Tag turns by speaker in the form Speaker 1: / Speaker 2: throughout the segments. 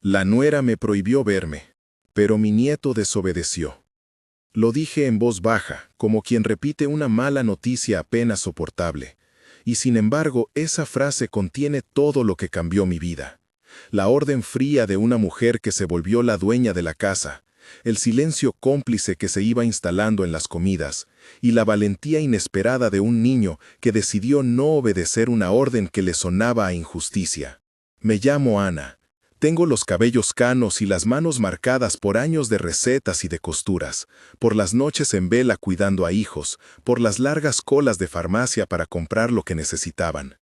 Speaker 1: La nuera me prohibió verme, pero mi nieto desobedeció. Lo dije en voz baja, como quien repite una mala noticia apenas soportable. Y sin embargo, esa frase contiene todo lo que cambió mi vida. La orden fría de una mujer que se volvió la dueña de la casa, el silencio cómplice que se iba instalando en las comidas, y la valentía inesperada de un niño que decidió no obedecer una orden que le sonaba a injusticia. Me llamo Ana. Tengo los cabellos canos y las manos marcadas por años de recetas y de costuras, por las noches en vela cuidando a hijos, por las largas colas de farmacia para comprar lo que necesitaban.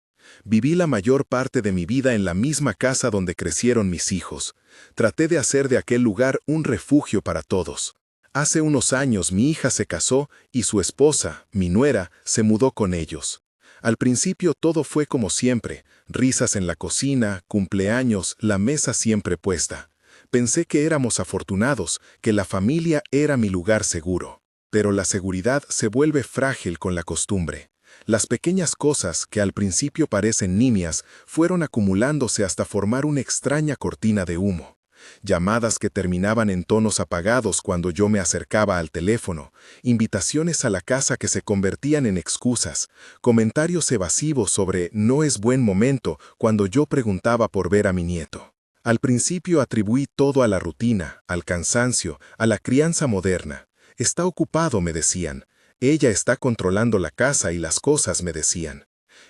Speaker 1: Viví la mayor parte de mi vida en la misma casa donde crecieron mis hijos. Traté de hacer de aquel lugar un refugio para todos. Hace unos años mi hija se casó y su esposa, mi nuera, se mudó con ellos. Al principio todo fue como siempre, risas en la cocina, cumpleaños, la mesa siempre puesta. Pensé que éramos afortunados, que la familia era mi lugar seguro. Pero la seguridad se vuelve frágil con la costumbre. Las pequeñas cosas, que al principio parecen nimias, fueron acumulándose hasta formar una extraña cortina de humo. Llamadas que terminaban en tonos apagados cuando yo me acercaba al teléfono, invitaciones a la casa que se convertían en excusas, comentarios evasivos sobre no es buen momento cuando yo preguntaba por ver a mi nieto. Al principio atribuí todo a la rutina, al cansancio, a la crianza moderna. Está ocupado, me decían. Ella está controlando la casa y las cosas, me decían.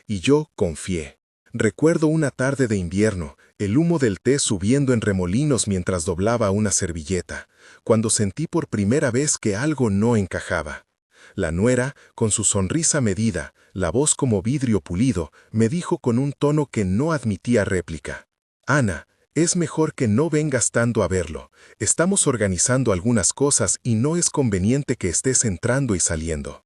Speaker 1: Y yo confié. Recuerdo una tarde de invierno, el humo del té subiendo en remolinos mientras doblaba una servilleta, cuando sentí por primera vez que algo no encajaba. La nuera, con su sonrisa medida, la voz como vidrio pulido, me dijo con un tono que no admitía réplica: «Ana, es mejor que no vengas tanto a verlo. Estamos organizando algunas cosas y no es conveniente que estés entrando y saliendo».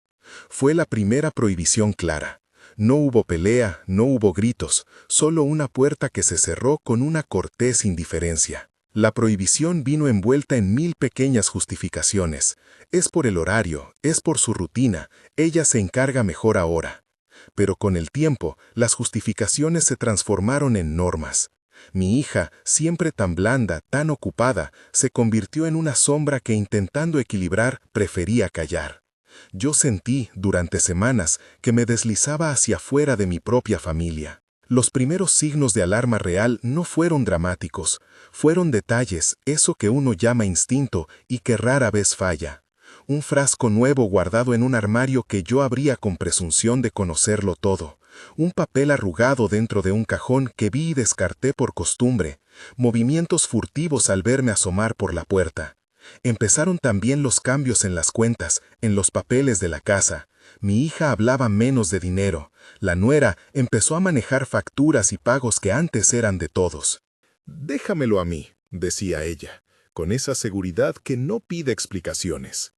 Speaker 1: Fue la primera prohibición clara. No hubo pelea, no hubo gritos, solo una puerta que se cerró con una cortés indiferencia. La prohibición vino envuelta en 1000 pequeñas justificaciones. Es por el horario, es por su rutina, ella se encarga mejor ahora. Pero con el tiempo, las justificaciones se transformaron en normas. Mi hija, siempre tan blanda, tan ocupada, se convirtió en una sombra que, intentando equilibrar, prefería callar. Yo sentí, durante semanas, que me deslizaba hacia afuera de mi propia familia. Los primeros signos de alarma real no fueron dramáticos, fueron detalles, eso que uno llama instinto y que rara vez falla. Un frasco nuevo guardado en un armario que yo abría con presunción de conocerlo todo. Un papel arrugado dentro de un cajón que vi y descarté por costumbre. Movimientos furtivos al verme asomar por la puerta. Empezaron también los cambios en las cuentas, en los papeles de la casa. Mi hija hablaba menos de dinero. La nuera empezó a manejar facturas y pagos que antes eran de todos. «Déjamelo a mí», decía ella, con esa seguridad que no pide explicaciones.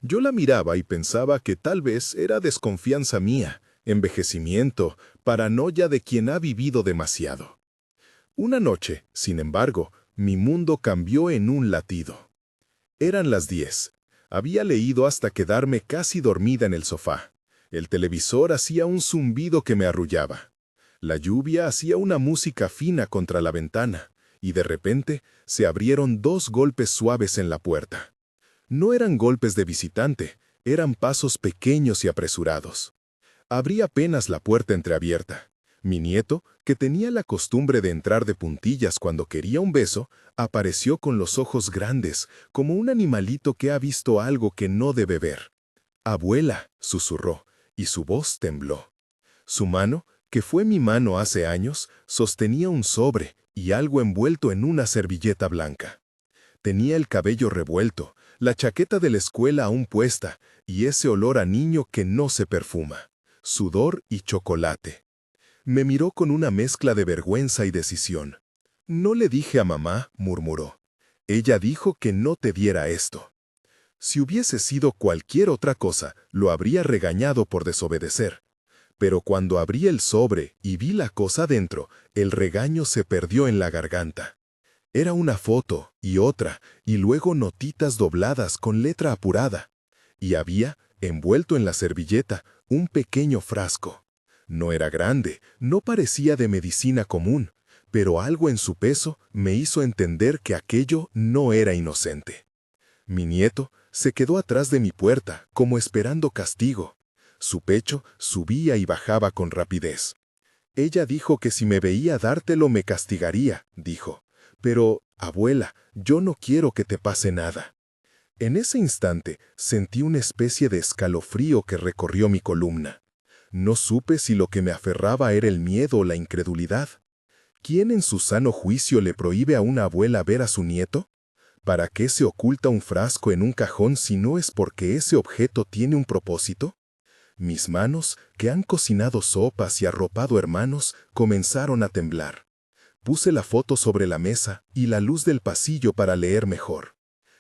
Speaker 1: Yo la miraba y pensaba que tal vez era desconfianza mía, envejecimiento, paranoia de quien ha vivido demasiado. Una noche, sin embargo, mi mundo cambió en un latido. Eran las 10. Había leído hasta quedarme casi dormida en el sofá. El televisor hacía un zumbido que me arrullaba. La lluvia hacía una música fina contra la ventana, y de repente se abrieron 2 golpes suaves en la puerta. No eran golpes de visitante, eran pasos pequeños y apresurados. Abrí apenas la puerta entreabierta. Mi nieto, que tenía la costumbre de entrar de puntillas cuando quería un beso, apareció con los ojos grandes, como un animalito que ha visto algo que no debe ver. «Abuela», susurró, y su voz tembló. Su mano, que fue mi mano hace años, sostenía un sobre y algo envuelto en una servilleta blanca. Tenía el cabello revuelto, la chaqueta de la escuela aún puesta, y ese olor a niño que no se perfuma. Sudor y chocolate. Me miró con una mezcla de vergüenza y decisión. «No le dije a mamá», murmuró. «Ella dijo que no te diera esto». Si hubiese sido cualquier otra cosa, lo habría regañado por desobedecer. Pero cuando abrí el sobre y vi la cosa dentro, el regaño se perdió en la garganta. Era una foto, y otra, y luego notitas dobladas con letra apurada. Y había, envuelto en la servilleta, un pequeño frasco. No era grande, no parecía de medicina común, pero algo en su peso me hizo entender que aquello no era inocente. Mi nieto se quedó atrás de mi puerta, como esperando castigo. Su pecho subía y bajaba con rapidez. Ella dijo que si me veía dártelo me castigaría, dijo. Pero, abuela, yo no quiero que te pase nada. En ese instante sentí una especie de escalofrío que recorrió mi columna. No supe si lo que me aferraba era el miedo o la incredulidad. ¿Quién en su sano juicio le prohíbe a una abuela ver a su nieto? ¿Para qué se oculta un frasco en un cajón si no es porque ese objeto tiene un propósito? Mis manos, que han cocinado sopas y arropado hermanos, comenzaron a temblar. Puse la foto sobre la mesa y la luz del pasillo para leer mejor.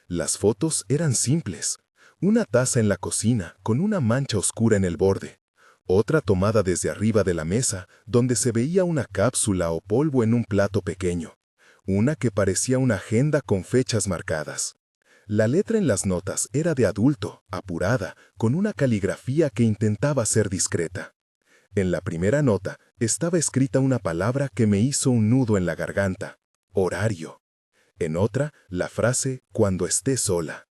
Speaker 1: Las fotos eran simples. Una taza en la cocina, con una mancha oscura en el borde. Otra tomada desde arriba de la mesa, donde se veía una cápsula o polvo en un plato pequeño. Una que parecía una agenda con fechas marcadas. La letra en las notas era de adulto, apurada, con una caligrafía que intentaba ser discreta. En la primera nota estaba escrita una palabra que me hizo un nudo en la garganta: horario. En otra, la frase «cuando esté sola».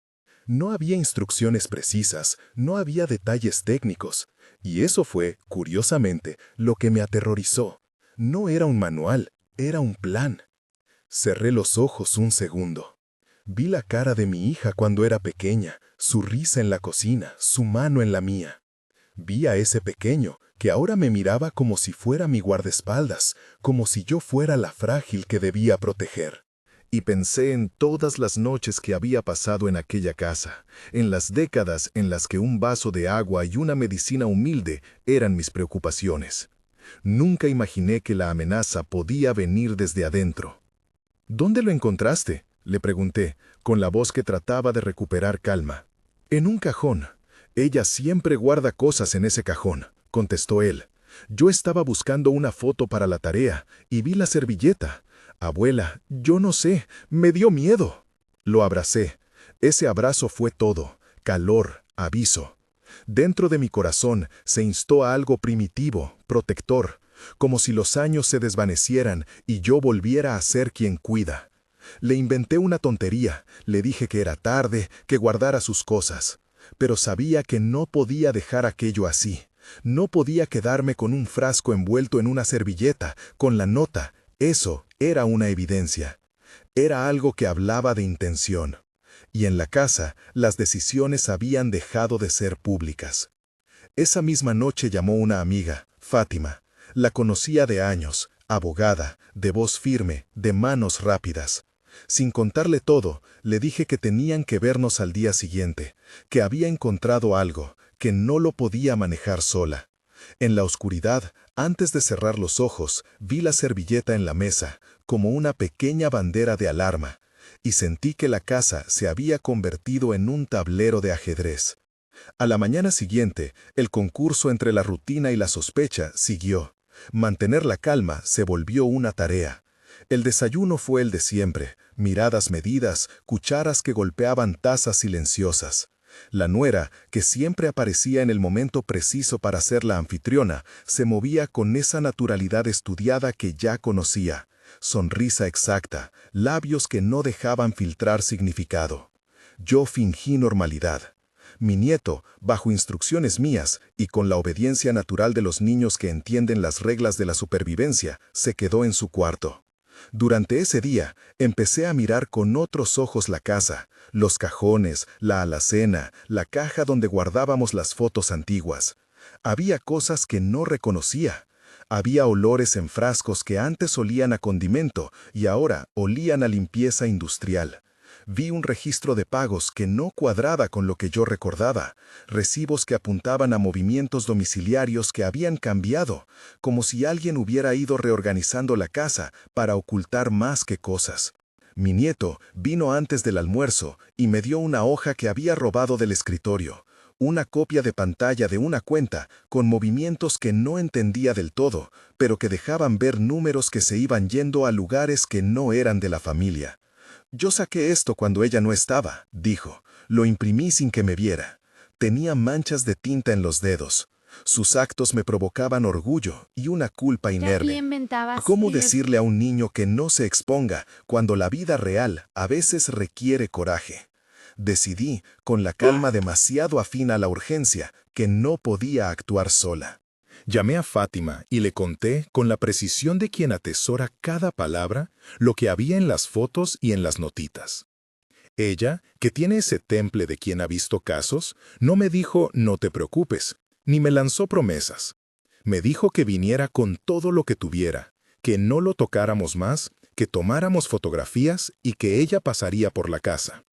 Speaker 1: No había instrucciones precisas, no había detalles técnicos, y eso fue, curiosamente, lo que me aterrorizó. No era un manual, era un plan. Cerré los ojos un segundo. Vi la cara de mi hija cuando era pequeña, su risa en la cocina, su mano en la mía. Vi a ese pequeño, que ahora me miraba como si fuera mi guardaespaldas, como si yo fuera la frágil que debía proteger. Y pensé en todas las noches que había pasado en aquella casa, en las décadas en las que un vaso de agua y una medicina humilde eran mis preocupaciones. Nunca imaginé que la amenaza podía venir desde adentro. «¿Dónde lo encontraste?», le pregunté, con la voz que trataba de recuperar calma. «En un cajón. Ella siempre guarda cosas en ese cajón», contestó él. «Yo estaba buscando una foto para la tarea y vi la servilleta. Abuela, yo no sé, me dio miedo». Lo abracé. Ese abrazo fue todo: calor, aviso. Dentro de mi corazón se instó a algo primitivo, protector, como si los años se desvanecieran y yo volviera a ser quien cuida. Le inventé una tontería, le dije que era tarde, que guardara sus cosas. Pero sabía que no podía dejar aquello así. No podía quedarme con un frasco envuelto en una servilleta, con la nota. Eso era una evidencia. Era algo que hablaba de intención. Y en la casa, las decisiones habían dejado de ser públicas. Esa misma noche llamó una amiga, Fátima. La conocía de años, abogada, de voz firme, de manos rápidas. Sin contarle todo, le dije que tenían que vernos al día siguiente, que había encontrado algo, que no lo podía manejar sola. En la oscuridad, antes de cerrar los ojos, vi la servilleta en la mesa, como una pequeña bandera de alarma, y sentí que la casa se había convertido en un tablero de ajedrez. A la mañana siguiente, el concurso entre la rutina y la sospecha siguió. Mantener la calma se volvió una tarea. El desayuno fue el de siempre: miradas medidas, cucharas que golpeaban tazas silenciosas. La nuera, que siempre aparecía en el momento preciso para ser la anfitriona, se movía con esa naturalidad estudiada que ya conocía. Sonrisa exacta, labios que no dejaban filtrar significado. Yo fingí normalidad. Mi nieto, bajo instrucciones mías y con la obediencia natural de los niños que entienden las reglas de la supervivencia, se quedó en su cuarto. Durante ese día, empecé a mirar con otros ojos la casa, los cajones, la alacena, la caja donde guardábamos las fotos antiguas. Había cosas que no reconocía. Había olores en frascos que antes olían a condimento y ahora olían a limpieza industrial. Vi un registro de pagos que no cuadraba con lo que yo recordaba, recibos que apuntaban a movimientos domiciliarios que habían cambiado, como si alguien hubiera ido reorganizando la casa para ocultar más que cosas. Mi nieto vino antes del almuerzo y me dio una hoja que había robado del escritorio, una copia de pantalla de una cuenta con movimientos que no entendía del todo, pero que dejaban ver números que se iban yendo a lugares que no eran de la familia. «Yo saqué esto cuando ella no estaba», dijo. «Lo imprimí sin que me viera. Tenía manchas de tinta en los dedos. Sus actos me provocaban orgullo y una culpa
Speaker 2: Ya
Speaker 1: inerme.
Speaker 2: inventabas
Speaker 1: ¿Cómo decirle a un niño que no se exponga cuando la vida real a veces requiere coraje? Decidí, con la calma demasiado afín a la urgencia, que no podía actuar sola. Llamé a Fátima y le conté, con la precisión de quien atesora cada palabra, lo que había en las fotos y en las notitas. Ella, que tiene ese temple de quien ha visto casos, no me dijo «no te preocupes», ni me lanzó promesas. Me dijo que viniera con todo lo que tuviera, que no lo tocáramos más, que tomáramos fotografías y que ella pasaría por la casa.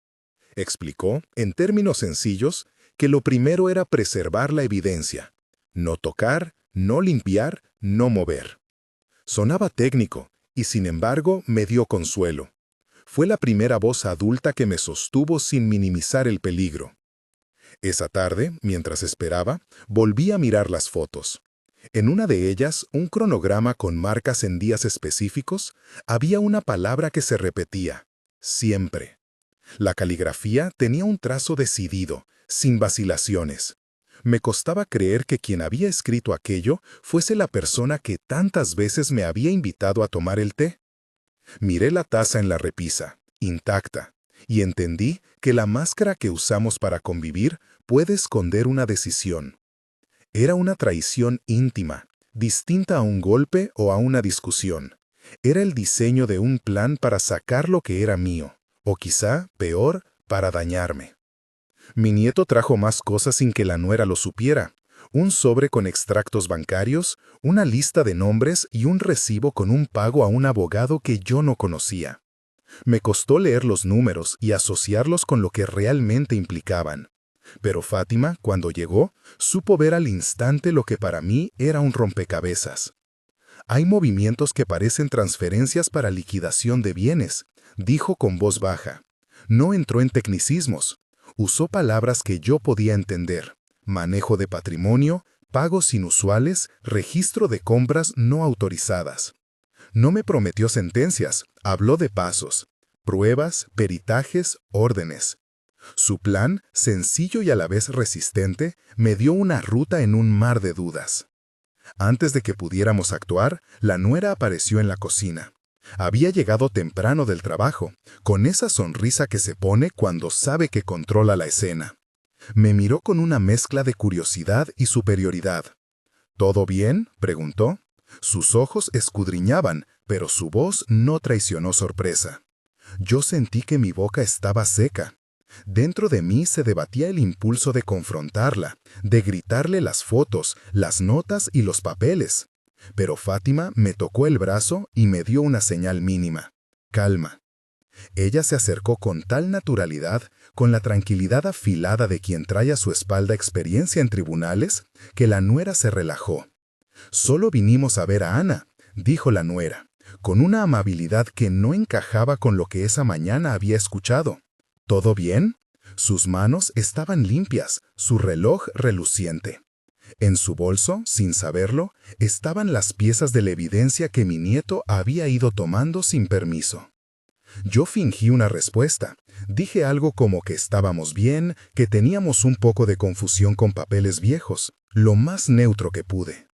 Speaker 1: Explicó, en términos sencillos, que lo primero era preservar la evidencia. No tocar, no limpiar, no mover. Sonaba técnico, y sin embargo me dio consuelo. Fue la primera voz adulta que me sostuvo sin minimizar el peligro. Esa tarde, mientras esperaba, volví a mirar las fotos. En una de ellas, un cronograma con marcas en días específicos, había una palabra que se repetía: siempre. La caligrafía tenía un trazo decidido, sin vacilaciones. Me costaba creer que quien había escrito aquello fuese la persona que tantas veces me había invitado a tomar el té. Miré la taza en la repisa, intacta, y entendí que la máscara que usamos para convivir puede esconder una decisión. Era una traición íntima, distinta a un golpe o a una discusión. Era el diseño de un plan para sacar lo que era mío, o quizá, peor, para dañarme. Mi nieto trajo más cosas sin que la nuera lo supiera. Un sobre con extractos bancarios, una lista de nombres y un recibo con un pago a un abogado que yo no conocía. Me costó leer los números y asociarlos con lo que realmente implicaban. Pero Fátima, cuando llegó, supo ver al instante lo que para mí era un rompecabezas. Hay movimientos que parecen transferencias para liquidación de bienes, dijo con voz baja. No entró en tecnicismos. Usó palabras que yo podía entender: manejo de patrimonio, pagos inusuales, registro de compras no autorizadas. No me prometió sentencias, habló de pasos, pruebas, peritajes, órdenes. Su plan, sencillo y a la vez resistente, me dio una ruta en un mar de dudas. Antes de que pudiéramos actuar, la nuera apareció en la cocina. Había llegado temprano del trabajo, con esa sonrisa que se pone cuando sabe que controla la escena. Me miró con una mezcla de curiosidad y superioridad. ¿Todo bien?, preguntó. Sus ojos escudriñaban, pero su voz no traicionó sorpresa. Yo sentí que mi boca estaba seca. Dentro de mí se debatía el impulso de confrontarla, de gritarle las fotos, las notas y los papeles. Pero Fátima me tocó el brazo y me dio una señal mínima: calma. Ella se acercó con tal naturalidad, con la tranquilidad afilada de quien trae a su espalda experiencia en tribunales, que la nuera se relajó. «Solo vinimos a ver a Ana», dijo la nuera, con una amabilidad que no encajaba con lo que esa mañana había escuchado. «¿Todo bien?». Sus manos estaban limpias, su reloj reluciente. En su bolso, sin saberlo, estaban las piezas de la evidencia que mi nieto había ido tomando sin permiso. Yo fingí una respuesta. Dije algo como que estábamos bien, que teníamos un poco de confusión con papeles viejos, lo más neutro que pude.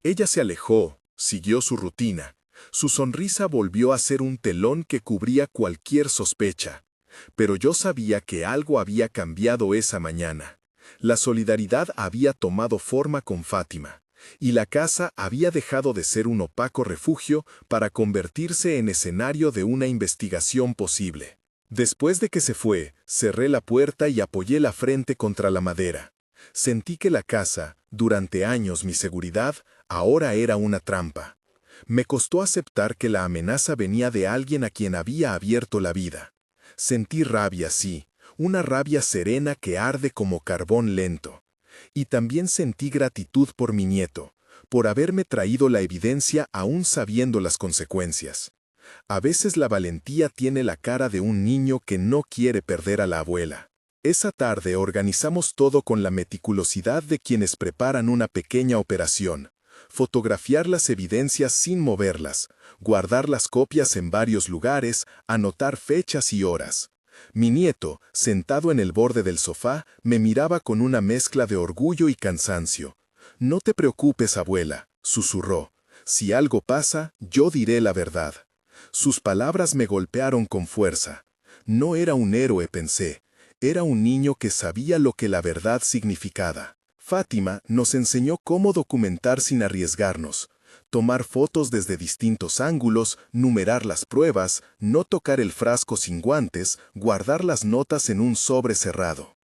Speaker 1: Ella se alejó, siguió su rutina. Su sonrisa volvió a ser un telón que cubría cualquier sospecha. Pero yo sabía que algo había cambiado esa mañana. La solidaridad había tomado forma con Fátima, y la casa había dejado de ser un opaco refugio para convertirse en escenario de una investigación posible. Después de que se fue, cerré la puerta y apoyé la frente contra la madera. Sentí que la casa, durante años mi seguridad, ahora era una trampa. Me costó aceptar que la amenaza venía de alguien a quien había abierto la vida. Sentí rabia, sí, una rabia serena que arde como carbón lento. Y también sentí gratitud por mi nieto, por haberme traído la evidencia aún sabiendo las consecuencias. A veces la valentía tiene la cara de un niño que no quiere perder a la abuela. Esa tarde organizamos todo con la meticulosidad de quienes preparan una pequeña operación. Fotografiar las evidencias sin moverlas, guardar las copias en varios lugares, anotar fechas y horas. Mi nieto, sentado en el borde del sofá, me miraba con una mezcla de orgullo y cansancio. No te preocupes, abuela, susurró. Si algo pasa, yo diré la verdad. Sus palabras me golpearon con fuerza. No era un héroe, pensé. Era un niño que sabía lo que la verdad significaba. Fátima nos enseñó cómo documentar sin arriesgarnos. Tomar fotos desde distintos ángulos, numerar las pruebas, no tocar el frasco sin guantes, guardar las notas en un sobre cerrado.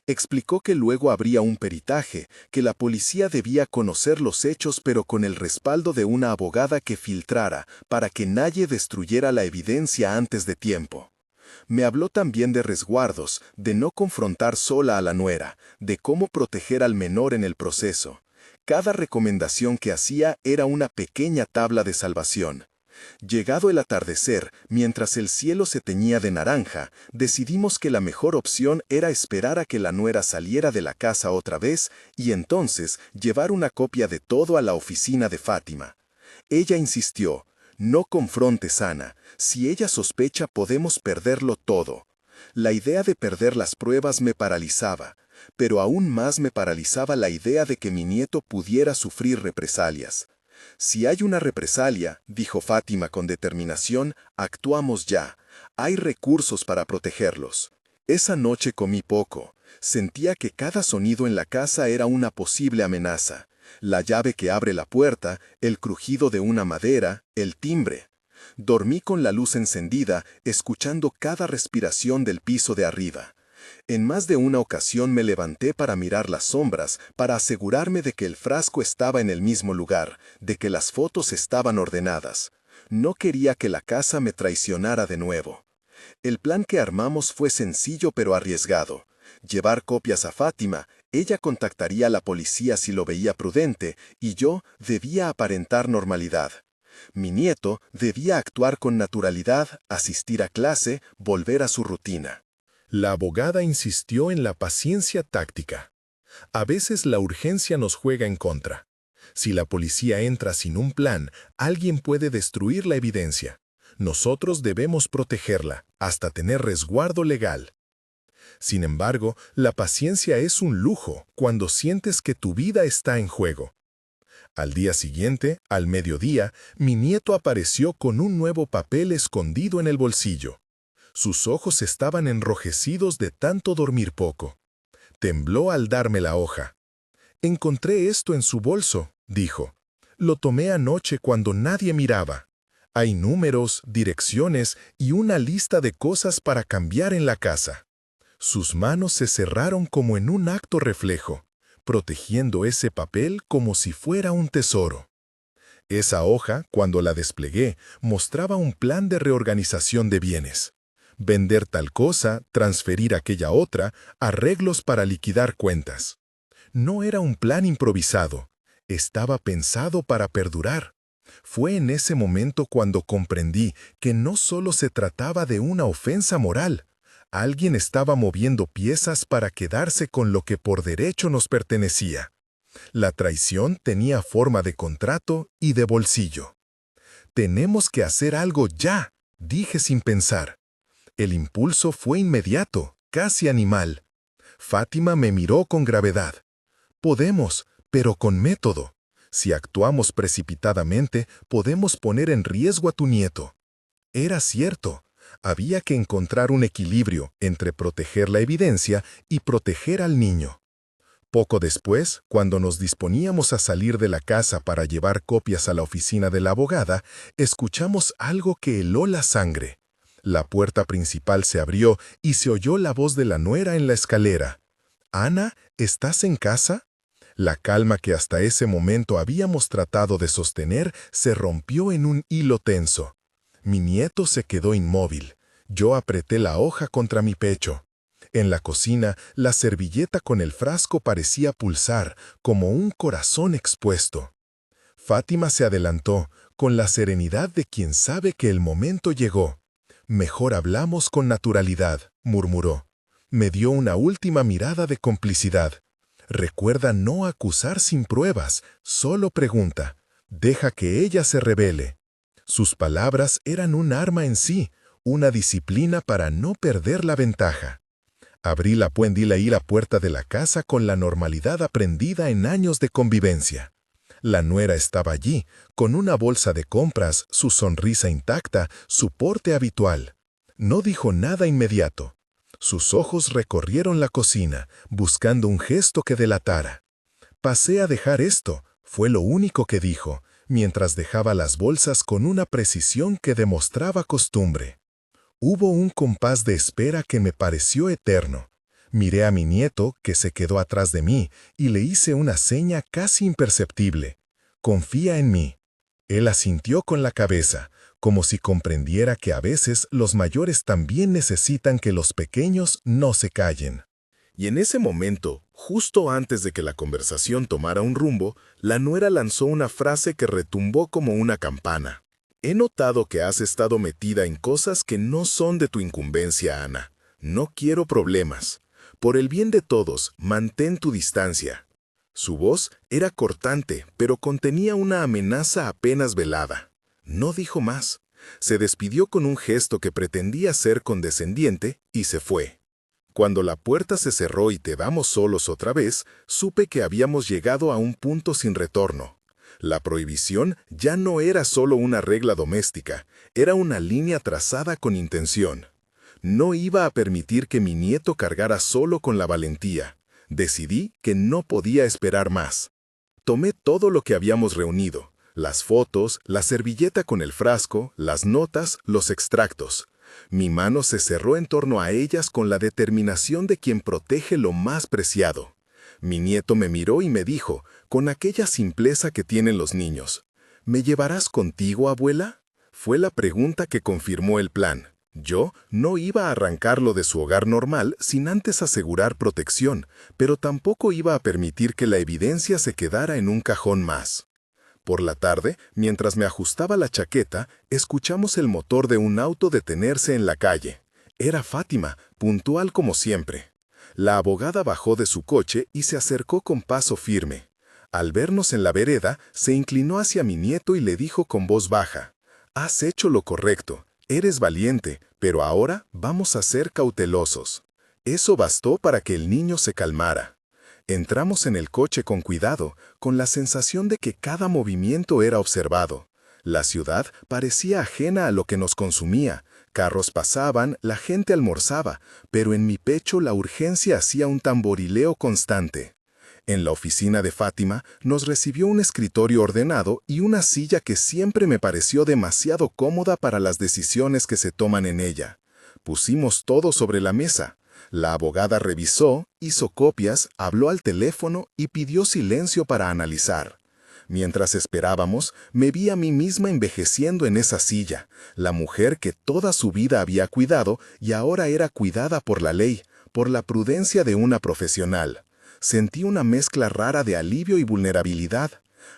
Speaker 1: Explicó que luego habría un peritaje, que la policía debía conocer los hechos pero con el respaldo de una abogada que filtrara para que nadie destruyera la evidencia antes de tiempo. Me habló también de resguardos, de no confrontar sola a la nuera, de cómo proteger al menor en el proceso. Cada recomendación que hacía era una pequeña tabla de salvación. Llegado el atardecer, mientras el cielo se teñía de naranja, decidimos que la mejor opción era esperar a que la nuera saliera de la casa otra vez y entonces llevar una copia de todo a la oficina de Fátima. Ella insistió, no confrontes, Ana, si ella sospecha podemos perderlo todo. La idea de perder las pruebas me paralizaba, pero aún más me paralizaba la idea de que mi nieto pudiera sufrir represalias. Si hay una represalia, dijo Fátima con determinación, actuamos ya. Hay recursos para protegerlos. Esa noche comí poco. Sentía que cada sonido en la casa era una posible amenaza. La llave que abre la puerta, el crujido de una madera, el timbre. Dormí con la luz encendida, escuchando cada respiración del piso de arriba. En más de una ocasión me levanté para mirar las sombras, para asegurarme de que el frasco estaba en el mismo lugar, de que las fotos estaban ordenadas. No quería que la casa me traicionara de nuevo. El plan que armamos fue sencillo pero arriesgado. Llevar copias a Fátima, ella contactaría a la policía si lo veía prudente, y yo debía aparentar normalidad. Mi nieto debía actuar con naturalidad, asistir a clase, volver a su rutina. La abogada insistió en la paciencia táctica. A veces la urgencia nos juega en contra. Si la policía entra sin un plan, alguien puede destruir la evidencia. Nosotros debemos protegerla, hasta tener resguardo legal. Sin embargo, la paciencia es un lujo cuando sientes que tu vida está en juego. Al día siguiente, al mediodía, mi nieto apareció con un nuevo papel escondido en el bolsillo. Sus ojos estaban enrojecidos de tanto dormir poco. Tembló al darme la hoja. «Encontré esto en su bolso», dijo. «Lo tomé anoche cuando nadie miraba. Hay números, direcciones y una lista de cosas para cambiar en la casa». Sus manos se cerraron como en un acto reflejo, protegiendo ese papel como si fuera un tesoro. Esa hoja, cuando la desplegué, mostraba un plan de reorganización de bienes. Vender tal cosa, transferir aquella otra, arreglos para liquidar cuentas. No era un plan improvisado, estaba pensado para perdurar. Fue en ese momento cuando comprendí que no solo se trataba de una ofensa moral. Alguien estaba moviendo piezas para quedarse con lo que por derecho nos pertenecía. La traición tenía forma de contrato y de bolsillo. «Tenemos que hacer algo ya», dije sin pensar. El impulso fue inmediato, casi animal. Fátima me miró con gravedad. «Podemos, pero con método. Si actuamos precipitadamente, podemos poner en riesgo a tu nieto». Era cierto. Había que encontrar un equilibrio entre proteger la evidencia y proteger al niño. Poco después, cuando nos disponíamos a salir de la casa para llevar copias a la oficina de la abogada, escuchamos algo que heló la sangre. La puerta principal se abrió y se oyó la voz de la nuera en la escalera. «Ana, ¿estás en casa?» La calma que hasta ese momento habíamos tratado de sostener se rompió en un hilo tenso. Mi nieto se quedó inmóvil. Yo apreté la hoja contra mi pecho. En la cocina, la servilleta con el frasco parecía pulsar, como un corazón expuesto. Fátima se adelantó, con la serenidad de quien sabe que el momento llegó. «Mejor hablamos con naturalidad», murmuró. Me dio una última mirada de complicidad. «Recuerda no acusar sin pruebas, solo pregunta. Deja que ella se revele». Sus palabras eran un arma en sí, una disciplina para no perder la ventaja. Abrí la puerta de la casa con la normalidad aprendida en años de convivencia. La nuera estaba allí, con una bolsa de compras, su sonrisa intacta, su porte habitual. No dijo nada inmediato. Sus ojos recorrieron la cocina, buscando un gesto que delatara. «Pasé a dejar esto», fue lo único que dijo, mientras dejaba las bolsas con una precisión que demostraba costumbre. Hubo un compás de espera que me pareció eterno. Miré a mi nieto, que se quedó atrás de mí, y le hice una seña casi imperceptible. «Confía en mí». Él asintió con la cabeza, como si comprendiera que a veces los mayores también necesitan que los pequeños no se callen. Y en ese momento, justo antes de que la conversación tomara un rumbo, la nuera lanzó una frase que retumbó como una campana. «He notado que has estado metida en cosas que no son de tu incumbencia, Ana. No quiero problemas. Por el bien de todos, mantén tu distancia». Su voz era cortante, pero contenía una amenaza apenas velada. No dijo más. Se despidió con un gesto que pretendía ser condescendiente y se fue. Cuando la puerta se cerró y quedamos solos otra vez, supe que habíamos llegado a un punto sin retorno. La prohibición ya no era solo una regla doméstica, era una línea trazada con intención. No iba a permitir que mi nieto cargara solo con la valentía. Decidí que no podía esperar más. Tomé todo lo que habíamos reunido, las fotos, la servilleta con el frasco, las notas, los extractos. Mi mano se cerró en torno a ellas con la determinación de quien protege lo más preciado. Mi nieto me miró y me dijo, con aquella simpleza que tienen los niños, «¿Me llevarás contigo, abuela?». Fue la pregunta que confirmó el plan. Yo no iba a arrancarlo de su hogar normal sin antes asegurar protección, pero tampoco iba a permitir que la evidencia se quedara en un cajón más. Por la tarde, mientras me ajustaba la chaqueta, escuchamos el motor de un auto detenerse en la calle. Era Fátima, puntual como siempre. La abogada bajó de su coche y se acercó con paso firme. Al vernos en la vereda, se inclinó hacia mi nieto y le dijo con voz baja, «Has hecho lo correcto, eres valiente, pero ahora vamos a ser cautelosos». Eso bastó para que el niño se calmara. Entramos en el coche con cuidado, con la sensación de que cada movimiento era observado. La ciudad parecía ajena a lo que nos consumía. Carros pasaban, la gente almorzaba, pero en mi pecho la urgencia hacía un tamborileo constante. En la oficina de Fátima nos recibió un escritorio ordenado y una silla que siempre me pareció demasiado cómoda para las decisiones que se toman en ella. Pusimos todo sobre la mesa. La abogada revisó, hizo copias, habló al teléfono y pidió silencio para analizar. Mientras esperábamos, me vi a mí misma envejeciendo en esa silla, la mujer que toda su vida había cuidado y ahora era cuidada por la ley, por la prudencia de una profesional. Sentí una mezcla rara de alivio y vulnerabilidad.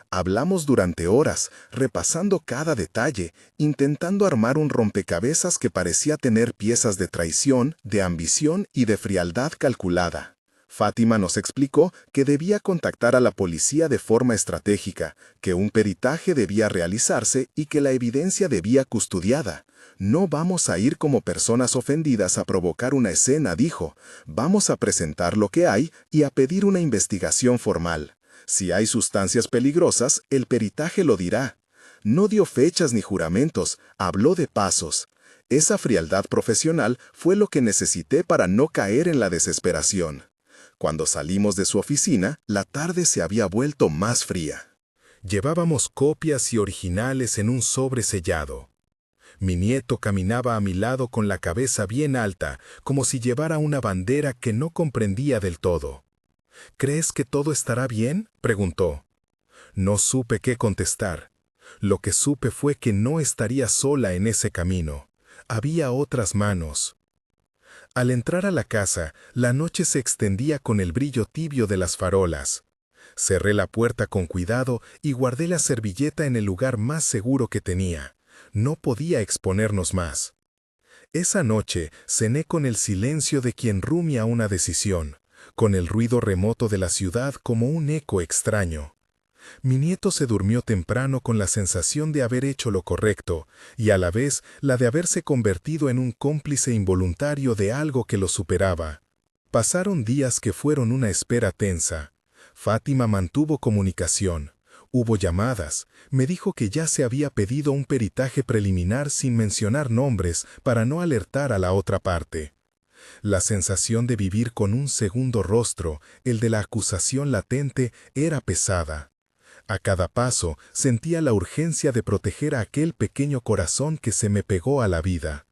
Speaker 1: Hablamos durante horas, repasando cada detalle, intentando armar un rompecabezas que parecía tener piezas de traición, de ambición y de frialdad calculada. Fátima nos explicó que debía contactar a la policía de forma estratégica, que un peritaje debía realizarse y que la evidencia debía custodiada. «No vamos a ir como personas ofendidas a provocar una escena», dijo. «Vamos a presentar lo que hay y a pedir una investigación formal. Si hay sustancias peligrosas, el peritaje lo dirá». No dio fechas ni juramentos, habló de pasos. Esa frialdad profesional fue lo que necesité para no caer en la desesperación. Cuando salimos de su oficina, la tarde se había vuelto más fría. Llevábamos copias y originales en un sobre sellado. Mi nieto caminaba a mi lado con la cabeza bien alta, como si llevara una bandera que no comprendía del todo. «¿Crees que todo estará bien?», preguntó. No supe qué contestar. Lo que supe fue que no estaría sola en ese camino. Había otras manos. Al entrar a la casa, la noche se extendía con el brillo tibio de las farolas. Cerré la puerta con cuidado y guardé la servilleta en el lugar más seguro que tenía. No podía exponernos más. Esa noche cené con el silencio de quien rumia una decisión, con el ruido remoto de la ciudad como un eco extraño. Mi nieto se durmió temprano con la sensación de haber hecho lo correcto y a la vez la de haberse convertido en un cómplice involuntario de algo que lo superaba. Pasaron días que fueron una espera tensa. Fátima mantuvo comunicación. Hubo llamadas. Me dijo que ya se había pedido un peritaje preliminar sin mencionar nombres para no alertar a la otra parte. La sensación de vivir con un segundo rostro, el de la acusación latente, era pesada. A cada paso sentía la urgencia de proteger a aquel pequeño corazón que se me pegó a la vida.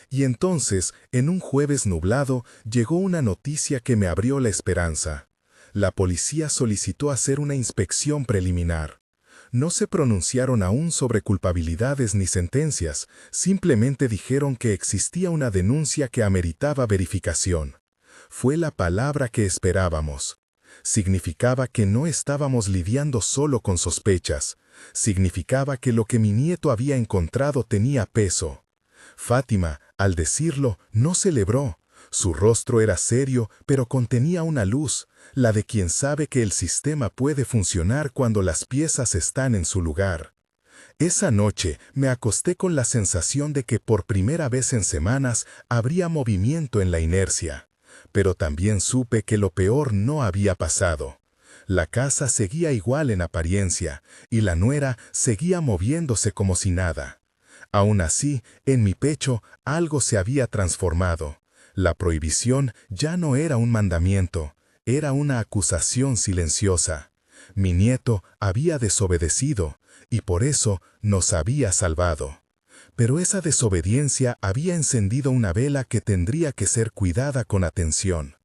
Speaker 1: Y entonces, en un jueves nublado, llegó una noticia que me abrió la esperanza. La policía solicitó hacer una inspección preliminar. No se pronunciaron aún sobre culpabilidades ni sentencias, simplemente dijeron que existía una denuncia que ameritaba verificación. Fue la palabra que esperábamos. Significaba que no estábamos lidiando solo con sospechas. Significaba que lo que mi nieto había encontrado tenía peso. Fátima, al decirlo, no celebró. Su rostro era serio, pero contenía una luz, la de quien sabe que el sistema puede funcionar cuando las piezas están en su lugar. Esa noche me acosté con la sensación de que por primera vez en semanas habría movimiento en la inercia. Pero también supe que lo peor no había pasado. La casa seguía igual en apariencia, y la nuera seguía moviéndose como si nada. Aún así, en mi pecho algo se había transformado. La prohibición ya no era un mandamiento, era una acusación silenciosa. Mi nieto había desobedecido, y por eso nos había salvado. Pero esa desobediencia había encendido una vela que tendría que ser cuidada con atención.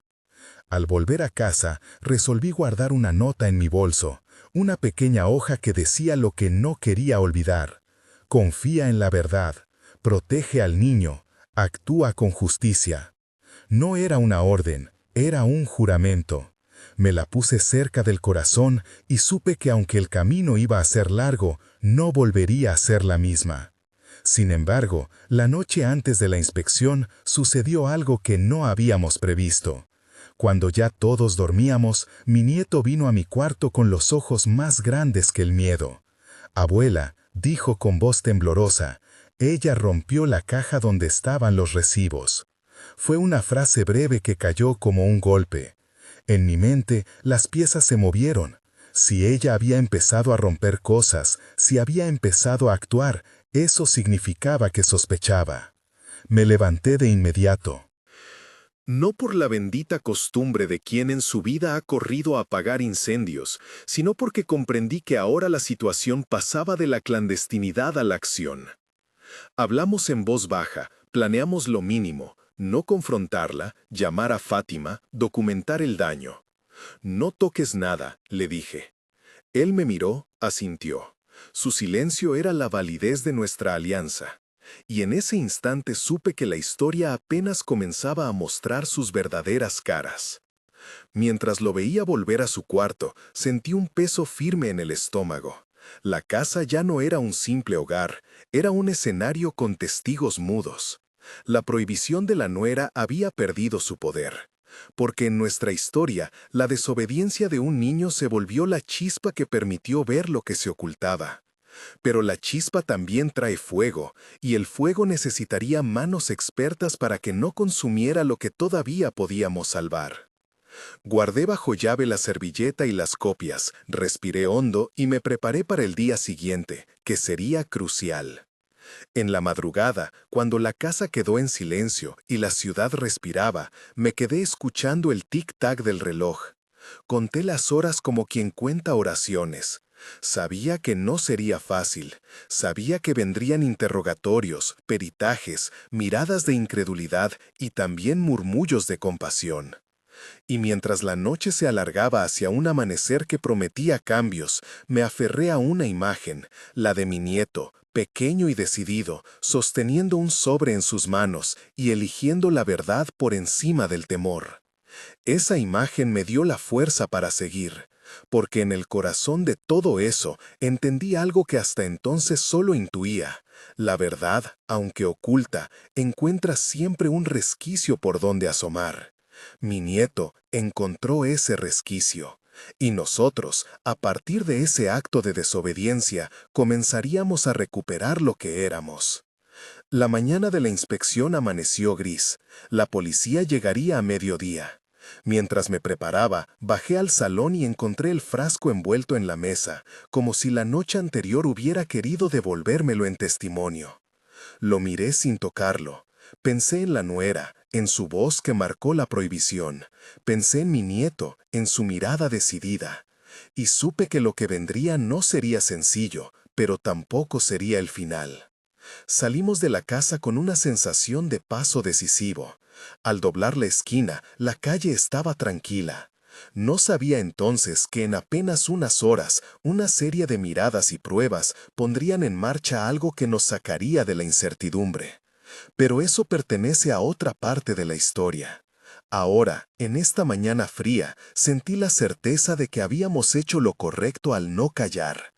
Speaker 1: Al volver a casa, resolví guardar una nota en mi bolso, una pequeña hoja que decía lo que no quería olvidar. Confía en la verdad, protege al niño, actúa con justicia. No era una orden, era un juramento. Me la puse cerca del corazón y supe que aunque el camino iba a ser largo, no volvería a ser la misma. Sin embargo, la noche antes de la inspección sucedió algo que no habíamos previsto. Cuando ya todos dormíamos, mi nieto vino a mi cuarto con los ojos más grandes que el miedo. «Abuela», dijo con voz temblorosa, «ella rompió la caja donde estaban los recibos». Fue una frase breve que cayó como un golpe. En mi mente, las piezas se movieron. Si ella había empezado a romper cosas, si había empezado a actuar, eso significaba que sospechaba. Me levanté de inmediato. No por la bendita costumbre de quien en su vida ha corrido a apagar incendios, sino porque comprendí que ahora la situación pasaba de la clandestinidad a la acción. Hablamos en voz baja, planeamos lo mínimo, no confrontarla, llamar a Fátima, documentar el daño. «No toques nada», le dije. Él me miró, asintió. Su silencio era la validez de nuestra alianza. Y en ese instante supe que la historia apenas comenzaba a mostrar sus verdaderas caras. Mientras lo veía volver a su cuarto, sentí un peso firme en el estómago. La casa ya no era un simple hogar, era un escenario con testigos mudos. La prohibición de la nuera había perdido su poder. Porque en nuestra historia, la desobediencia de un niño se volvió la chispa que permitió ver lo que se ocultaba. Pero la chispa también trae fuego, y el fuego necesitaría manos expertas para que no consumiera lo que todavía podíamos salvar. Guardé bajo llave la servilleta y las copias, respiré hondo y me preparé para el día siguiente, que sería crucial. En la madrugada, cuando la casa quedó en silencio y la ciudad respiraba, me quedé escuchando el tic-tac del reloj. Conté las horas como quien cuenta oraciones. Sabía que no sería fácil. Sabía que vendrían interrogatorios, peritajes, miradas de incredulidad y también murmullos de compasión. Y mientras la noche se alargaba hacia un amanecer que prometía cambios, me aferré a una imagen, la de mi nieto, pequeño y decidido, sosteniendo un sobre en sus manos y eligiendo la verdad por encima del temor. Esa imagen me dio la fuerza para seguir, porque en el corazón de todo eso entendí algo que hasta entonces solo intuía. La verdad, aunque oculta, encuentra siempre un resquicio por donde asomar. Mi nieto encontró ese resquicio, y nosotros, a partir de ese acto de desobediencia, comenzaríamos a recuperar lo que éramos. La mañana de la inspección amaneció gris. La policía llegaría a mediodía. Mientras me preparaba, bajé al salón y encontré el frasco envuelto en la mesa, como si la noche anterior hubiera querido devolvérmelo en testimonio. Lo miré sin tocarlo. Pensé en la nuera, en su voz que marcó la prohibición. Pensé en mi nieto, en su mirada decidida. Y supe que lo que vendría no sería sencillo, pero tampoco sería el final. Salimos de la casa con una sensación de paso decisivo. Al doblar la esquina, la calle estaba tranquila. No sabía entonces que en apenas unas horas, una serie de miradas y pruebas pondrían en marcha algo que nos sacaría de la incertidumbre. Pero eso pertenece a otra parte de la historia. Ahora, en esta mañana fría, sentí la certeza de que habíamos hecho lo correcto al no callar.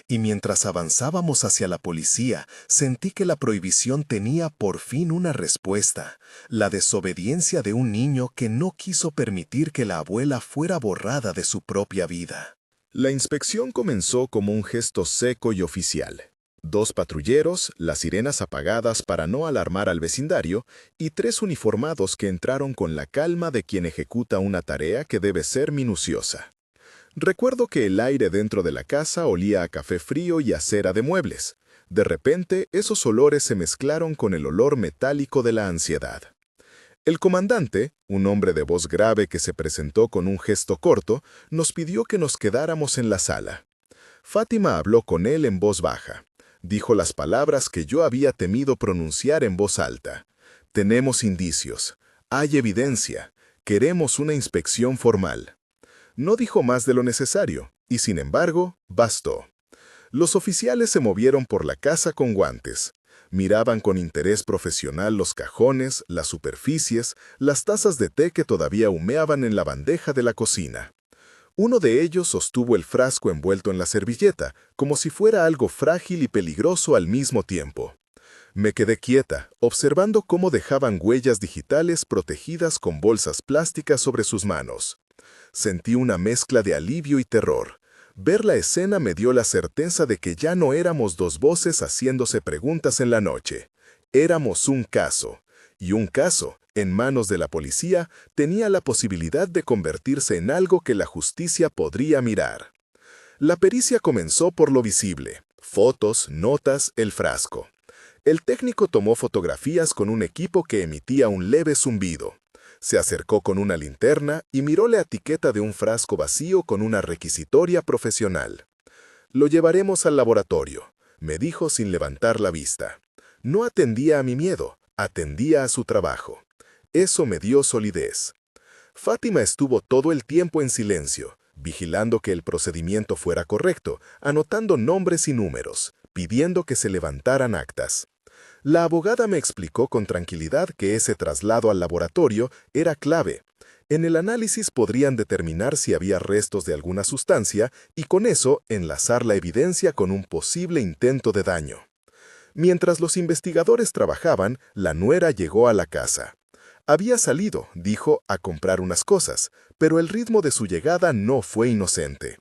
Speaker 1: Y mientras avanzábamos hacia la policía, sentí que la prohibición tenía por fin una respuesta: la desobediencia de un niño que no quiso permitir que la abuela fuera borrada de su propia vida.
Speaker 2: La inspección comenzó como un gesto seco y oficial. 2 patrulleros, las sirenas apagadas para no alarmar al vecindario, y 3 uniformados que entraron con la calma de quien ejecuta una tarea que debe ser minuciosa. Recuerdo que el aire dentro de la casa olía a café frío y a cera de muebles. De repente, esos olores se mezclaron con el olor metálico de la ansiedad. El comandante, un hombre de voz grave que se presentó con un gesto corto, nos pidió que nos quedáramos en la sala. Fátima habló con él en voz baja. Dijo las palabras que yo había temido pronunciar en voz alta. Tenemos indicios. Hay evidencia. Queremos una inspección formal. No dijo más de lo necesario, y sin embargo, bastó. Los oficiales se movieron por la casa con guantes. Miraban con interés profesional los cajones, las superficies, las tazas de té que todavía humeaban en la bandeja de la cocina. Uno de ellos sostuvo el frasco envuelto en la servilleta, como si fuera algo frágil y peligroso al mismo tiempo. Me quedé quieta, observando cómo dejaban huellas digitales protegidas con bolsas plásticas sobre sus manos. Sentí una mezcla de alivio y terror. Ver la escena me dio la certeza de que ya no éramos 2 voces haciéndose preguntas en la noche. Éramos un caso. Y un caso, en manos de la policía, tenía la posibilidad de convertirse en algo que la justicia podría mirar. La pericia comenzó por lo visible: fotos, notas, el frasco. El técnico tomó fotografías con un equipo que emitía un leve zumbido. Se acercó con una linterna y miró la etiqueta de un frasco vacío con una requisitoria profesional. «Lo llevaremos al laboratorio», me dijo sin levantar la vista. No atendía a mi miedo, atendía a su trabajo. Eso me dio solidez. Fátima estuvo todo el tiempo en silencio, vigilando que el procedimiento fuera correcto, anotando nombres y números, pidiendo que se levantaran actas. La abogada me explicó con tranquilidad que ese traslado al laboratorio era clave. En el análisis podrían determinar si había restos de alguna sustancia y con eso enlazar la evidencia con un posible intento de daño. Mientras los investigadores trabajaban, la nuera llegó a la casa. Había salido, dijo, a comprar unas cosas, pero el ritmo de su llegada no fue inocente.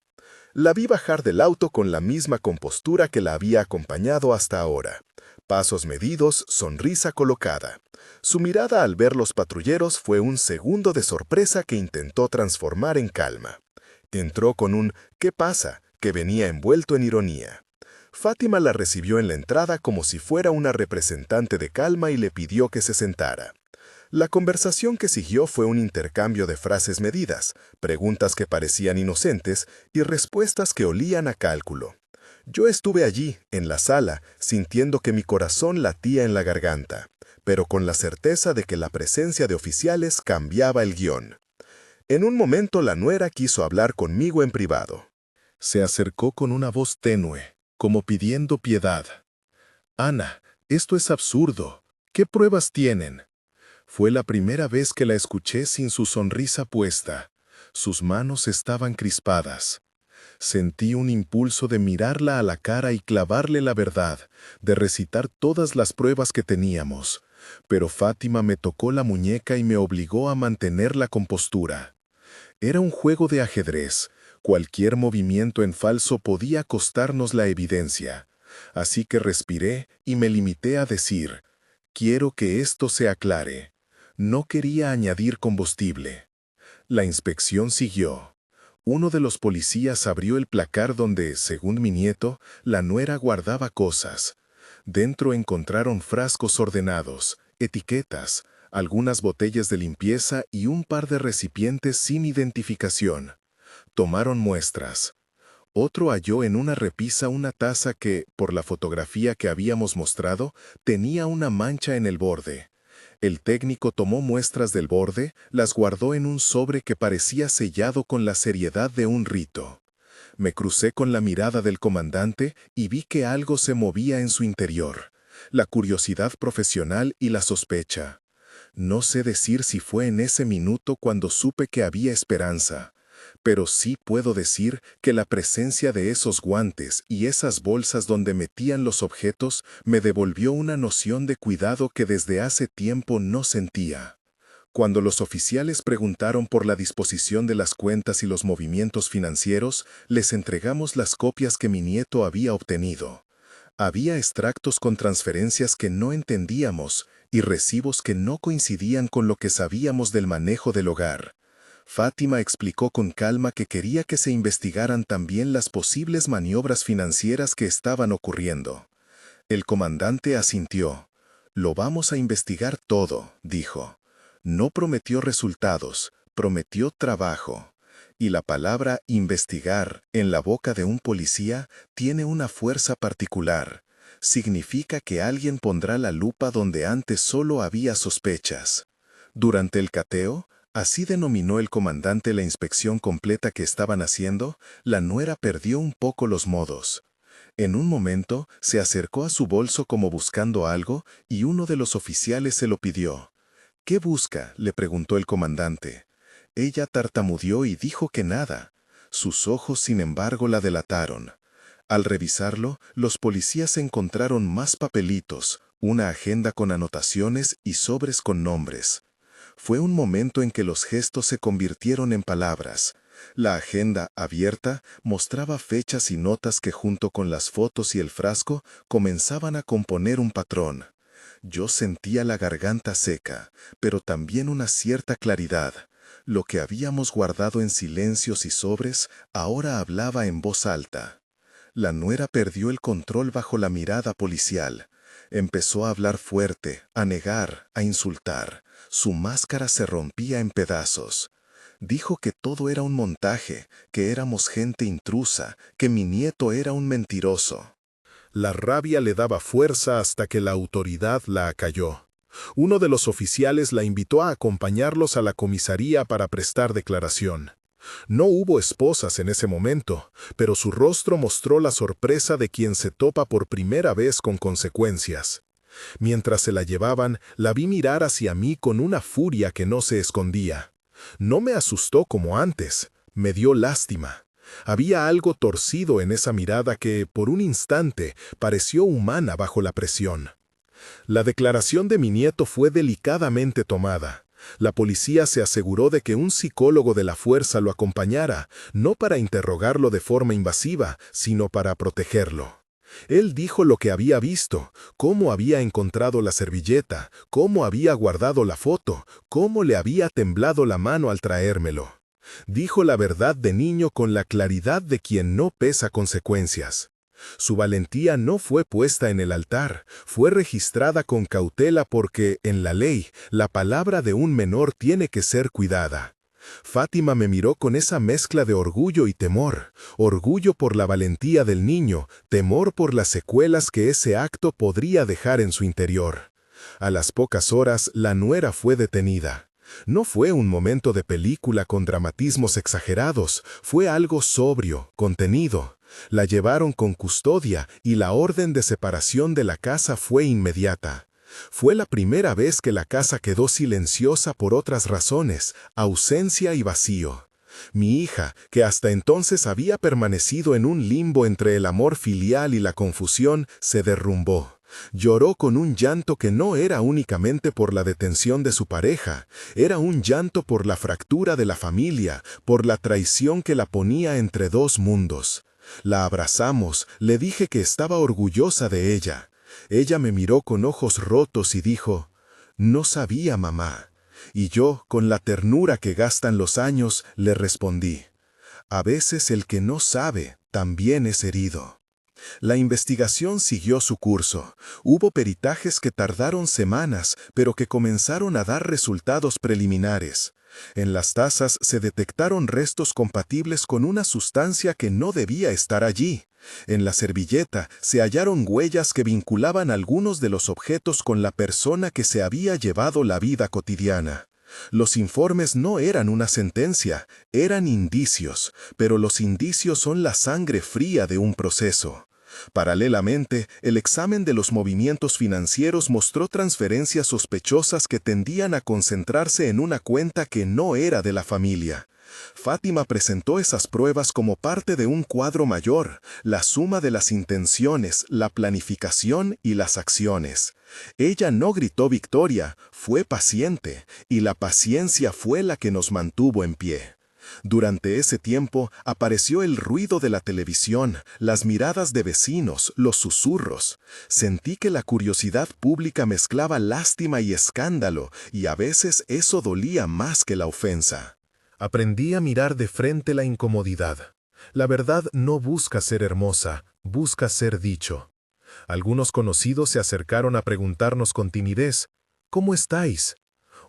Speaker 2: La vi bajar del auto con la misma compostura que la había acompañado hasta ahora. Pasos medidos, sonrisa colocada. Su mirada al ver los patrulleros fue un segundo de sorpresa que intentó transformar en calma. Entró con un «¿Qué pasa?», que venía envuelto en ironía. Fátima la recibió en la entrada como si fuera una representante de calma y le pidió que se sentara. La conversación que siguió fue un intercambio de frases medidas, preguntas que parecían inocentes y respuestas que olían a cálculo. Yo estuve allí, en la sala, sintiendo que mi corazón latía en la garganta, pero con la certeza de que la presencia de oficiales cambiaba el guión. En un momento la nuera quiso hablar conmigo en privado. Se acercó con una voz tenue, como pidiendo piedad. «Ana, esto es absurdo. ¿Qué pruebas tienen?» Fue la primera vez que la escuché sin su sonrisa puesta. Sus manos estaban crispadas. Sentí un impulso de mirarla a la cara y clavarle la verdad, de recitar todas las pruebas que teníamos. Pero Fátima me tocó la muñeca y me obligó a mantener la compostura. Era un juego de ajedrez. Cualquier movimiento en falso podía costarnos la evidencia. Así que respiré y me limité a decir: «Quiero que esto se aclare». No quería añadir combustible.
Speaker 1: La inspección siguió. Uno de los policías abrió el placar donde, según mi nieto, la nuera guardaba cosas. Dentro encontraron frascos ordenados, etiquetas, algunas botellas de limpieza y un par de recipientes sin identificación. Tomaron muestras. Otro halló en una repisa una taza que, por la fotografía que habíamos mostrado, tenía una mancha en el borde. El técnico tomó muestras del borde, las guardó en un sobre que parecía sellado con la seriedad de un rito. Me crucé con la mirada del comandante y vi que algo se movía en su interior, la curiosidad profesional y la sospecha. No sé decir si fue en ese minuto cuando supe que había esperanza, pero sí puedo decir que la presencia de esos guantes y esas bolsas donde metían los objetos me devolvió una noción de cuidado que desde hace tiempo no sentía. Cuando los oficiales preguntaron por la disposición de las cuentas y los movimientos financieros, les entregamos las copias que mi nieto había obtenido. Había extractos con transferencias que no entendíamos y recibos que no coincidían con lo que sabíamos del manejo del hogar. Fátima explicó con calma que quería que se investigaran también las posibles maniobras financieras que estaban ocurriendo. El comandante asintió. «Lo vamos a investigar todo», dijo. No prometió resultados, prometió trabajo. Y la palabra investigar en la boca de un policía tiene una fuerza particular. Significa que alguien pondrá la lupa donde antes solo había sospechas. Durante el cateo, así denominó el comandante la inspección completa que estaban haciendo, la nuera perdió un poco los modos. En un momento, se acercó a su bolso como buscando algo y uno de los oficiales se lo pidió. «¿Qué busca?», le preguntó el comandante. Ella tartamudeó y dijo que nada. Sus ojos, sin embargo, la delataron. Al revisarlo, los policías encontraron más papelitos, una agenda con anotaciones y sobres con nombres. Fue un momento en que los gestos se convirtieron en palabras. La agenda, abierta, mostraba fechas y notas que junto con las fotos y el frasco comenzaban a componer un patrón. Yo sentía la garganta seca, pero también una cierta claridad. Lo que habíamos guardado en silencios y sobres ahora hablaba en voz alta. La nuera perdió el control bajo la mirada policial. Empezó a hablar fuerte, a negar, a insultar. Su máscara se rompía en pedazos. Dijo que todo era un montaje, que éramos gente intrusa, que mi nieto era un mentiroso. La rabia le daba fuerza hasta que la autoridad la acalló. Uno de los oficiales la invitó a acompañarlos a la comisaría para prestar declaración. No hubo esposas en ese momento, pero su rostro mostró la sorpresa de quien se topa por primera vez con consecuencias. Mientras se la llevaban, la vi mirar hacia mí con una furia que no se escondía. No me asustó como antes, me dio lástima. Había algo torcido en esa mirada que, por un instante, pareció humana bajo la presión. La declaración de mi nieto fue delicadamente tomada. La policía se aseguró de que un psicólogo de la fuerza lo acompañara, no para interrogarlo de forma invasiva, sino para protegerlo. Él dijo lo que había visto, cómo había encontrado la servilleta, cómo había guardado la foto, cómo le había temblado la mano al traérmelo. Dijo la verdad de niño con la claridad de quien no pesa consecuencias. Su valentía no fue puesta en el altar, fue registrada con cautela porque, en la ley, la palabra de un menor tiene que ser cuidada. Fátima me miró con esa mezcla de orgullo y temor, orgullo por la valentía del niño, temor por las secuelas que ese acto podría dejar en su interior. A las pocas horas, la nuera fue detenida. No fue un momento de película con dramatismos exagerados, fue algo sobrio, contenido. La llevaron con custodia y la orden de separación de la casa fue inmediata. Fue la primera vez que la casa quedó silenciosa por otras razones, ausencia y vacío. Mi hija, que hasta entonces había permanecido en un limbo entre el amor filial y la confusión, se derrumbó. Lloró con un llanto que no era únicamente por la detención de su pareja, era un llanto por la fractura de la familia, por la traición que la ponía entre dos mundos. La abrazamos, le dije que estaba orgullosa de ella. Ella me miró con ojos rotos y dijo, «No sabía, mamá». Y yo, con la ternura que gastan los años, le respondí: a veces el que no sabe también es herido. La investigación siguió su curso. Hubo peritajes que tardaron semanas, pero que comenzaron a dar resultados preliminares. En las tazas se detectaron restos compatibles con una sustancia que no debía estar allí. En la servilleta se hallaron huellas que vinculaban algunos de los objetos con la persona que se había llevado la vida cotidiana. Los informes no eran una sentencia, eran indicios, pero los indicios son la sangre fría de un proceso. Paralelamente, el examen de los movimientos financieros mostró transferencias sospechosas que tendían a concentrarse en una cuenta que no era de la familia. Fátima presentó esas pruebas como parte de un cuadro mayor, la suma de las intenciones, la planificación y las acciones. Ella no gritó victoria, fue paciente, y la paciencia fue la que nos mantuvo en pie. Durante ese tiempo apareció el ruido de la televisión, las miradas de vecinos, los susurros. Sentí que la curiosidad pública mezclaba lástima y escándalo, y a veces eso dolía más que la ofensa. Aprendí a mirar de frente la incomodidad. La verdad no busca ser hermosa, busca ser dicho. Algunos conocidos se acercaron a preguntarnos con timidez: ¿cómo estáis?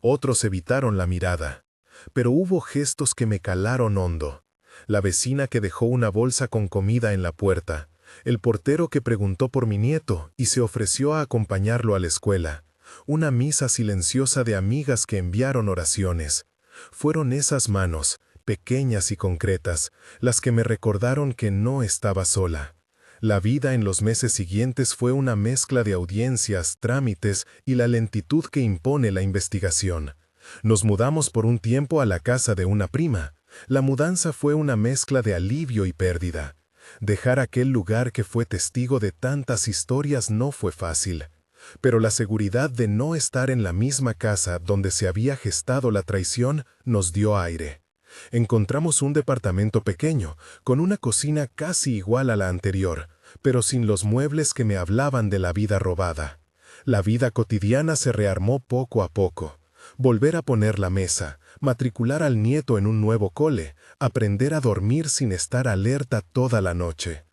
Speaker 1: Otros evitaron la mirada. Pero hubo gestos que me calaron hondo. La vecina que dejó una bolsa con comida en la puerta, el portero que preguntó por mi nieto y se ofreció a acompañarlo a la escuela, una misa silenciosa de amigas que enviaron oraciones. Fueron esas manos, pequeñas y concretas, las que me recordaron que no estaba sola. La vida en los meses siguientes fue una mezcla de audiencias, trámites y la lentitud que impone la investigación. Nos mudamos por un tiempo a la casa de una prima. La mudanza fue una mezcla de alivio y pérdida. Dejar aquel lugar que fue testigo de tantas historias no fue fácil. Pero la seguridad de no estar en la misma casa donde se había gestado la traición nos dio aire. Encontramos un departamento pequeño, con una cocina casi igual a la anterior, pero sin los muebles que me hablaban de la vida robada. La vida cotidiana se rearmó poco a poco. Volver a poner la mesa, matricular al nieto en un nuevo cole, aprender a dormir sin estar alerta toda la noche.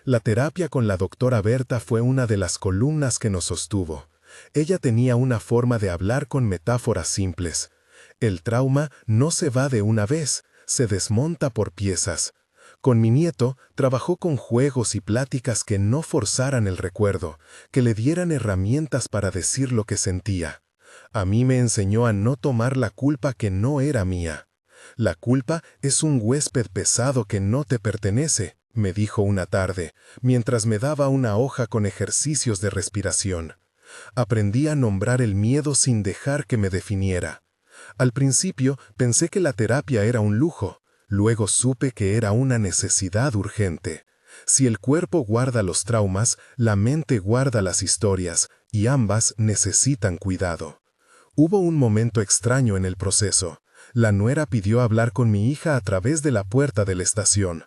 Speaker 1: La terapia con la doctora Berta fue una de las columnas que nos sostuvo. Ella tenía una forma de hablar con metáforas simples. El trauma no se va de una vez, se desmonta por piezas. Con mi nieto trabajó con juegos y pláticas que no forzaran el recuerdo, que le dieran herramientas para decir lo que sentía. A mí me enseñó a no tomar la culpa que no era mía. La culpa es un huésped pesado que no te pertenece, me dijo una tarde, mientras me daba una hoja con ejercicios de respiración. Aprendí a nombrar el miedo sin dejar que me definiera. Al principio pensé que la terapia era un lujo, luego supe que era una necesidad urgente. Si el cuerpo guarda los traumas, la mente guarda las historias, y ambas necesitan cuidado. Hubo un momento extraño en el proceso. La nuera pidió hablar con mi hija a través de la puerta de la estación.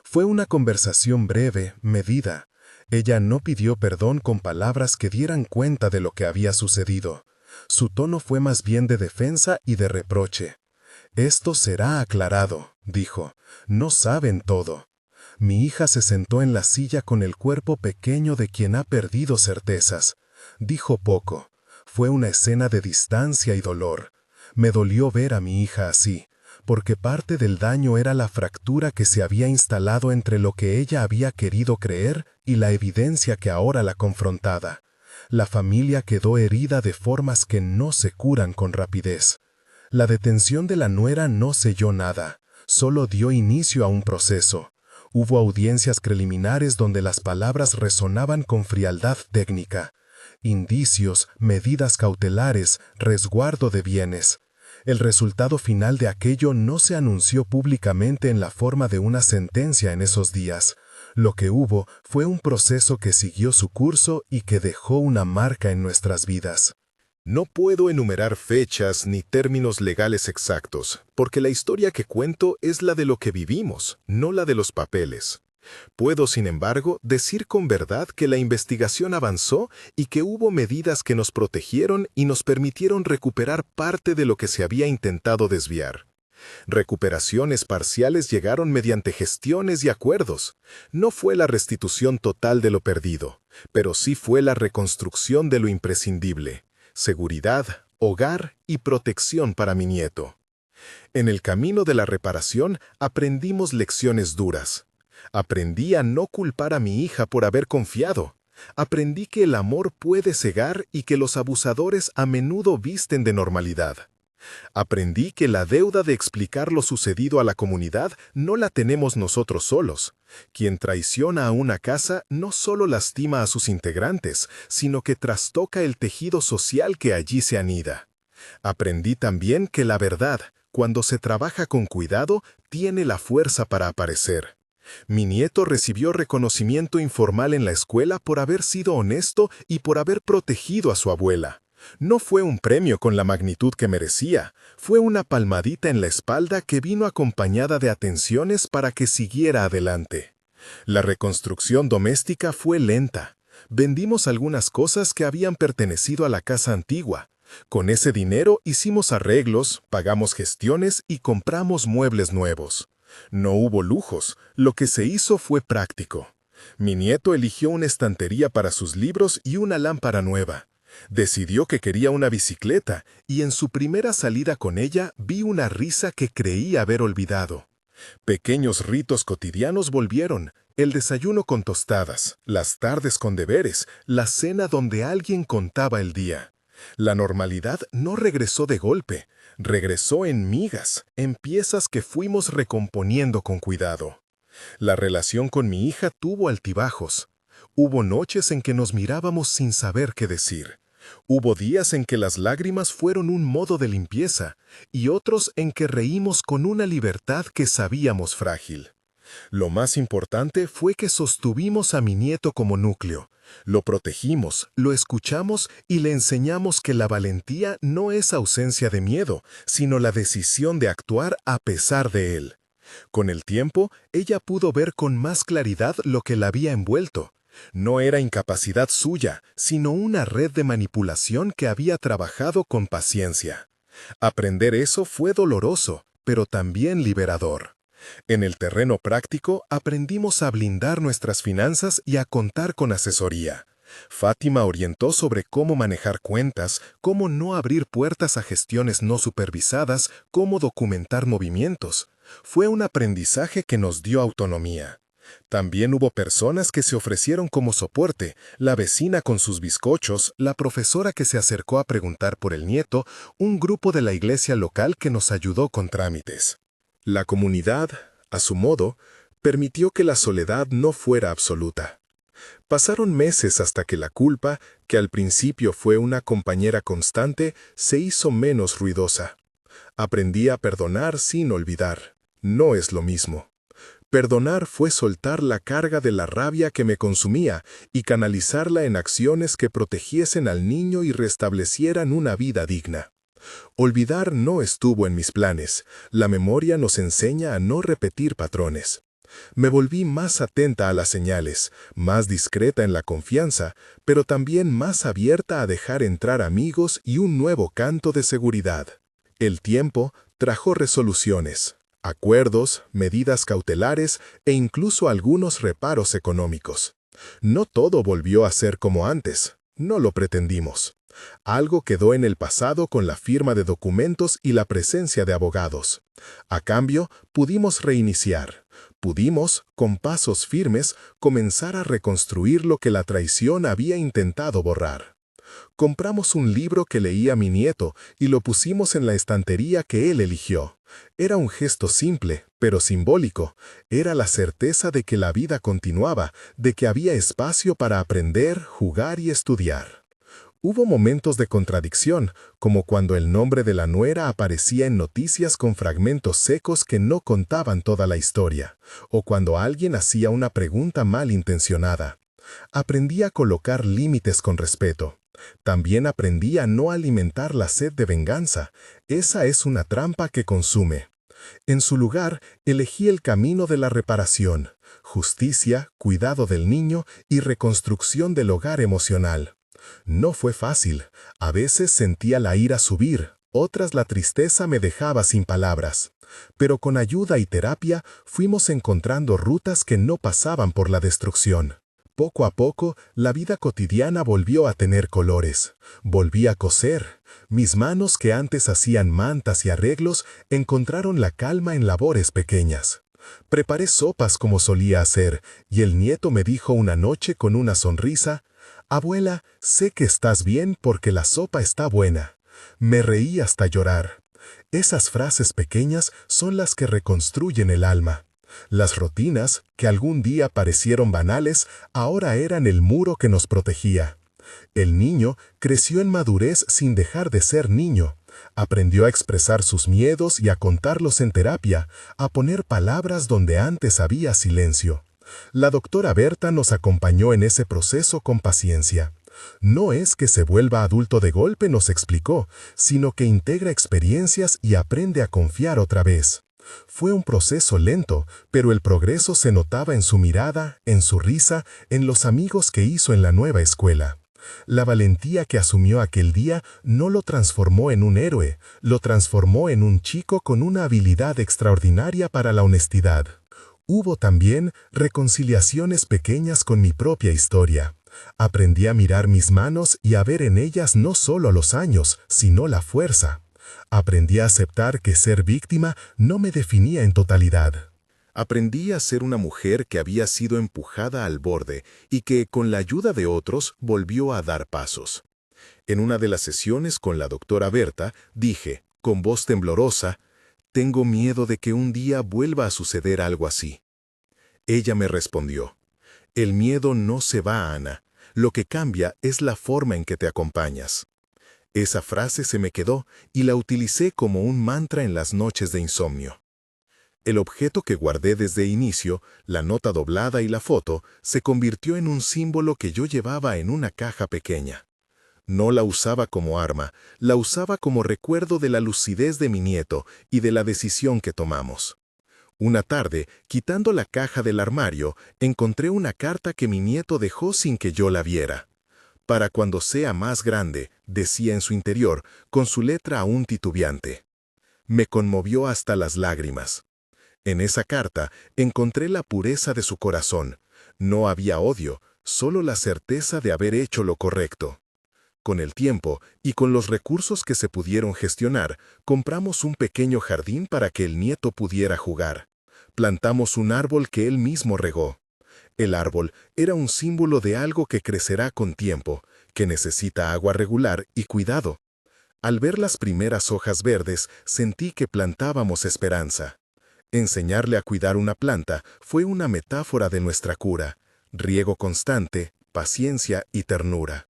Speaker 1: Fue una conversación breve, medida. Ella no pidió perdón con palabras que dieran cuenta de lo que había sucedido. Su tono fue más bien de defensa y de reproche. «Esto será aclarado», dijo. «No saben todo». Mi hija se sentó en la silla con el cuerpo pequeño de quien ha perdido certezas. Dijo poco. Fue una escena de distancia y dolor. Me dolió ver a mi hija así, porque parte del daño era la fractura que se había instalado entre lo que ella había querido creer y la evidencia que ahora la confrontaba. La familia quedó herida de formas que no se curan con rapidez. La detención de la nuera no selló nada, solo dio inicio a un proceso. Hubo audiencias preliminares donde las palabras resonaban con frialdad técnica. Indicios, medidas cautelares, resguardo de bienes. El resultado final de aquello no se anunció públicamente en la forma de una sentencia en esos días. Lo que hubo fue un proceso que siguió su curso y que dejó una marca en nuestras vidas.
Speaker 2: No puedo enumerar fechas ni términos legales exactos, porque la historia que cuento es la de lo que vivimos, no la de los papeles. Puedo, sin embargo, decir con verdad que la investigación avanzó y que hubo medidas que nos protegieron y nos permitieron recuperar parte de lo que se había intentado desviar. Recuperaciones parciales llegaron mediante gestiones y acuerdos. No fue la restitución total de lo perdido, pero sí fue la reconstrucción de lo imprescindible: seguridad, hogar y protección para mi nieto. En el camino de la reparación aprendimos lecciones duras. Aprendí a no culpar a mi hija por haber confiado. Aprendí que el amor puede cegar y que los abusadores a menudo visten de normalidad. Aprendí que la deuda de explicar lo sucedido a la comunidad no la tenemos nosotros solos. Quien traiciona a una casa no solo lastima a sus integrantes, sino que trastoca el tejido social que allí se anida. Aprendí también que la verdad, cuando se trabaja con cuidado, tiene la fuerza para aparecer. Mi nieto recibió reconocimiento informal en la escuela por haber sido honesto y por haber protegido a su abuela. No fue un premio con la magnitud que merecía, fue una palmadita en la espalda que vino acompañada de atenciones para que siguiera adelante. La reconstrucción doméstica fue lenta. Vendimos algunas cosas que habían pertenecido a la casa antigua. Con ese dinero hicimos arreglos, pagamos gestiones y compramos muebles nuevos. No hubo lujos, lo que se hizo fue práctico. Mi nieto eligió una estantería para sus libros y una lámpara nueva. Decidió que quería una bicicleta y en su primera salida con ella vi una risa que creí haber olvidado. Pequeños ritos cotidianos volvieron: el desayuno con tostadas, las tardes con deberes, la cena donde alguien contaba el día. La normalidad no regresó de golpe, regresó en migas, en piezas que fuimos recomponiendo con cuidado. La relación con mi hija tuvo altibajos. Hubo noches en que nos mirábamos sin saber qué decir. Hubo días en que las lágrimas fueron un modo de limpieza y otros en que reímos con una libertad que sabíamos frágil. Lo más importante fue que sostuvimos a mi nieto como núcleo. Lo protegimos, lo escuchamos y le enseñamos que la valentía no es ausencia de miedo, sino la decisión de actuar a pesar de él. Con el tiempo, ella pudo ver con más claridad lo que la había envuelto. No era incapacidad suya, sino una red de manipulación que había trabajado con paciencia. Aprender eso fue doloroso, pero también liberador. En el terreno práctico aprendimos a blindar nuestras finanzas y a contar con asesoría. Fátima orientó sobre cómo manejar cuentas, cómo no abrir puertas a gestiones no supervisadas, cómo documentar movimientos. Fue un aprendizaje que nos dio autonomía. También hubo personas que se ofrecieron como soporte: la vecina con sus bizcochos, la profesora que se acercó a preguntar por el nieto, un grupo de la iglesia local que nos ayudó con trámites. La comunidad, a su modo, permitió que la soledad no fuera absoluta. Pasaron meses hasta que la culpa, que al principio fue una compañera constante, se hizo menos ruidosa. Aprendí a perdonar sin olvidar. No es lo mismo. Perdonar fue soltar la carga de la rabia que me consumía y canalizarla en acciones que protegiesen al niño y restablecieran una vida digna. Olvidar no estuvo en mis planes. La memoria nos enseña a no repetir patrones. Me volví más atenta a las señales, más discreta en la confianza, pero también más abierta a dejar entrar amigos y un nuevo canto de seguridad. El tiempo trajo resoluciones, acuerdos, medidas cautelares e incluso algunos reparos económicos. No todo volvió a ser como antes, no lo pretendimos. Algo quedó en el pasado con la firma de documentos y la presencia de abogados. A cambio, pudimos reiniciar. Pudimos, con pasos firmes, comenzar a reconstruir lo que la traición había intentado borrar. Compramos un libro que leía mi nieto y lo pusimos en la estantería que él eligió. Era un gesto simple, pero simbólico. Era la certeza de que la vida continuaba, de que había espacio para aprender, jugar y estudiar. Hubo momentos de contradicción, como cuando el nombre de la nuera aparecía en noticias con fragmentos secos que no contaban toda la historia, o cuando alguien hacía una pregunta malintencionada. Aprendí a colocar límites con respeto. También aprendí a no alimentar la sed de venganza. Esa es una trampa que consume.
Speaker 1: En su lugar, elegí el camino de la reparación, justicia, cuidado del niño y reconstrucción del hogar emocional. No fue fácil. A veces sentía la ira subir, otras la tristeza me dejaba sin palabras. Pero con ayuda y terapia fuimos encontrando rutas que no pasaban por la destrucción. Poco a poco, la vida cotidiana volvió a tener colores. Volví a coser. Mis manos que antes hacían mantas y arreglos encontraron la calma en labores pequeñas. Preparé sopas como solía hacer, y el nieto me dijo una noche con una sonrisa: «Abuela, sé que estás bien porque la sopa está buena». Me reí hasta llorar. Esas frases pequeñas son las que reconstruyen el alma. Las rutinas, que algún día parecieron banales, ahora eran el muro que nos protegía. El niño creció en madurez sin dejar de ser niño. Aprendió a expresar sus miedos y a contarlos en terapia, a poner palabras donde antes había silencio. La doctora Berta nos acompañó en ese proceso con paciencia. No es que se vuelva adulto de golpe, nos explicó, sino que integra experiencias y aprende a confiar otra vez. Fue un proceso lento, pero el progreso se notaba en su mirada, en su risa, en los amigos que hizo en la nueva escuela. La valentía que asumió aquel día no lo transformó en un héroe, lo transformó en un chico con una habilidad extraordinaria para la honestidad. Hubo también reconciliaciones pequeñas con mi propia historia. Aprendí a mirar mis manos y a ver en ellas no solo los años, sino la fuerza. Aprendí a aceptar que ser víctima no me definía en totalidad.
Speaker 2: Aprendí a ser una mujer que había sido empujada al borde y que, con la ayuda de otros, volvió a dar pasos. En una de las sesiones con la doctora Berta, dije, con voz temblorosa: «Tengo miedo de que un día vuelva a suceder algo así». Ella me respondió: «El miedo no se va, Ana. Lo que cambia es la forma en que te acompañas». Esa frase se me quedó y la utilicé como un mantra en las noches de insomnio. El objeto que guardé desde inicio, la nota doblada y la foto, se convirtió en un símbolo que yo llevaba en una caja pequeña. No la usaba como arma, la usaba como recuerdo de la lucidez de mi nieto y de la decisión que tomamos. Una tarde, quitando la caja del armario, encontré una carta que mi nieto dejó sin que yo la viera. «Para cuando sea más grande», decía en su interior, con su letra aún titubeante. Me conmovió hasta las lágrimas. En esa carta encontré la pureza de su corazón. No había odio, solo la certeza de haber hecho lo correcto. Con el tiempo y con los recursos que se pudieron gestionar, compramos un pequeño jardín para que el nieto pudiera jugar. Plantamos un árbol que él mismo regó. El árbol era un símbolo de algo que crecerá con tiempo, que necesita agua regular y cuidado. Al ver las primeras hojas verdes, sentí que plantábamos esperanza. Enseñarle a cuidar una planta fue una metáfora de nuestra cura: riego constante, paciencia y ternura.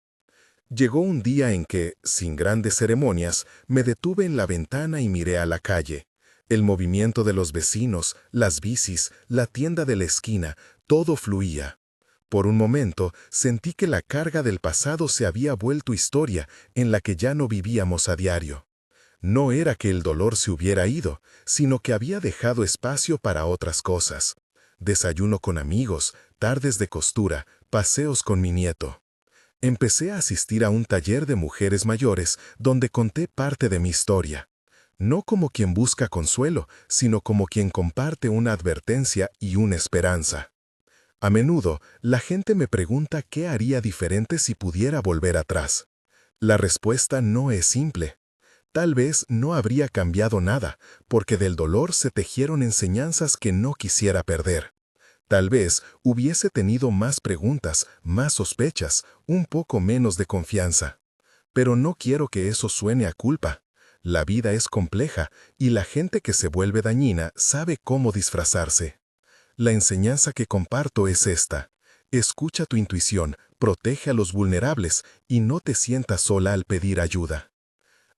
Speaker 2: Llegó un día en que, sin grandes ceremonias, me detuve en la ventana y miré a la calle. El movimiento de los vecinos, las bicis, la tienda de la esquina, todo fluía. Por un momento sentí que la carga del pasado se había vuelto historia en la que ya no vivíamos a diario. No era que el dolor se hubiera ido, sino que había dejado espacio para otras cosas. Desayuno con amigos, tardes de costura, paseos con mi nieto. Empecé a asistir a un taller de mujeres mayores donde conté parte de mi historia. No como quien busca consuelo, sino como quien comparte una advertencia y una esperanza. A menudo, la gente me pregunta qué haría diferente si pudiera volver atrás. La respuesta no es simple. Tal vez no habría cambiado nada, porque del dolor se tejieron enseñanzas que no quisiera perder. Tal vez hubiese tenido más preguntas, más sospechas, un poco menos de confianza. Pero no quiero que eso suene a culpa. La vida es compleja y la gente que se vuelve dañina sabe cómo disfrazarse. La enseñanza que comparto es esta: escucha tu intuición, protege a los vulnerables y no te sientas sola al pedir ayuda.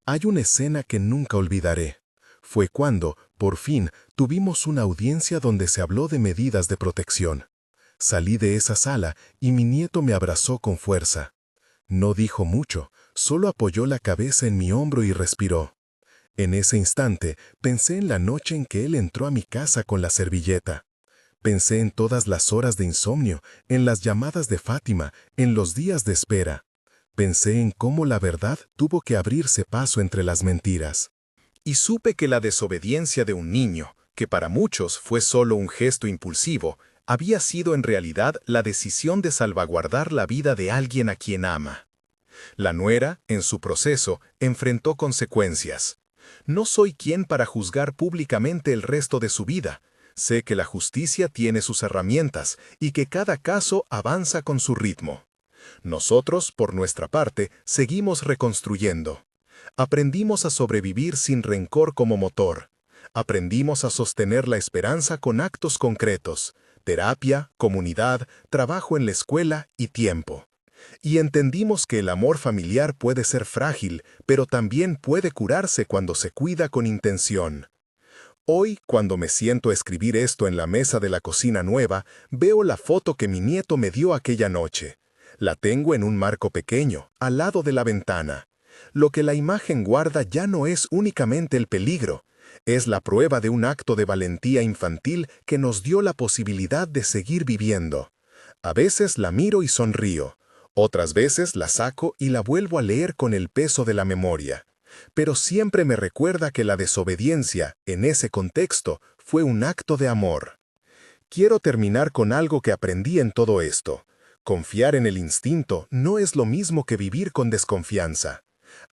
Speaker 2: Hay una escena que nunca olvidaré. Fue cuando, por fin, tuvimos una audiencia donde se habló de medidas de protección. Salí de esa sala y mi nieto me abrazó con fuerza. No dijo mucho, solo apoyó la cabeza en mi hombro y respiró.
Speaker 1: En ese instante, pensé en la noche en que él entró a mi casa con la servilleta. Pensé en todas las horas de insomnio, en las llamadas de Fátima, en los días de espera. Pensé en cómo la verdad tuvo que abrirse paso entre las mentiras. Y supe que la desobediencia de un niño, que para muchos fue solo un gesto impulsivo, había sido en realidad la decisión de salvaguardar la vida de alguien a quien ama. La nuera, en su proceso, enfrentó consecuencias. No soy quien para juzgar públicamente el resto de su vida. Sé que la justicia tiene sus herramientas y que cada caso avanza con su ritmo. Nosotros, por nuestra parte, seguimos reconstruyendo. Aprendimos a sobrevivir sin rencor como motor. Aprendimos a sostener la esperanza con actos concretos, terapia, comunidad, trabajo en la escuela y tiempo. Y entendimos que el amor familiar puede ser frágil, pero también puede curarse cuando se cuida con intención. Hoy, cuando me siento a escribir esto en la mesa de la cocina nueva, veo la foto que mi nieto me dio aquella noche. La tengo en un marco pequeño, al lado de la ventana. Lo que la imagen guarda ya no es únicamente el peligro, es la prueba de un acto de valentía infantil que nos dio la posibilidad de seguir viviendo. A veces la miro y sonrío, otras veces la saco y la vuelvo a leer con el peso de la memoria. Pero siempre me recuerda que la desobediencia, en ese contexto, fue un acto de amor. Quiero terminar con algo que aprendí en todo esto. Confiar en el instinto no es lo mismo que vivir con desconfianza.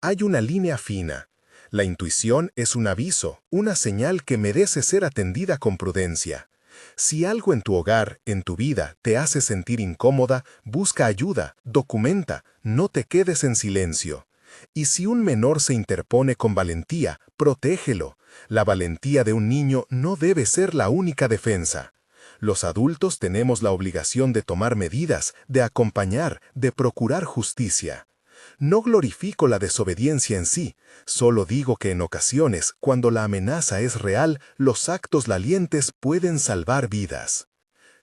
Speaker 1: Hay una línea fina. La intuición es un aviso, una señal que merece ser atendida con prudencia. Si algo en tu hogar, en tu vida, te hace sentir incómoda, busca ayuda, documenta, no te quedes en silencio. Y si un menor se interpone con valentía, protégelo. La valentía de un niño no debe ser la única defensa. Los adultos tenemos la obligación de tomar medidas, de acompañar, de procurar justicia. No glorifico la desobediencia en sí, solo digo que en ocasiones, cuando la amenaza es real, los actos valientes pueden salvar vidas.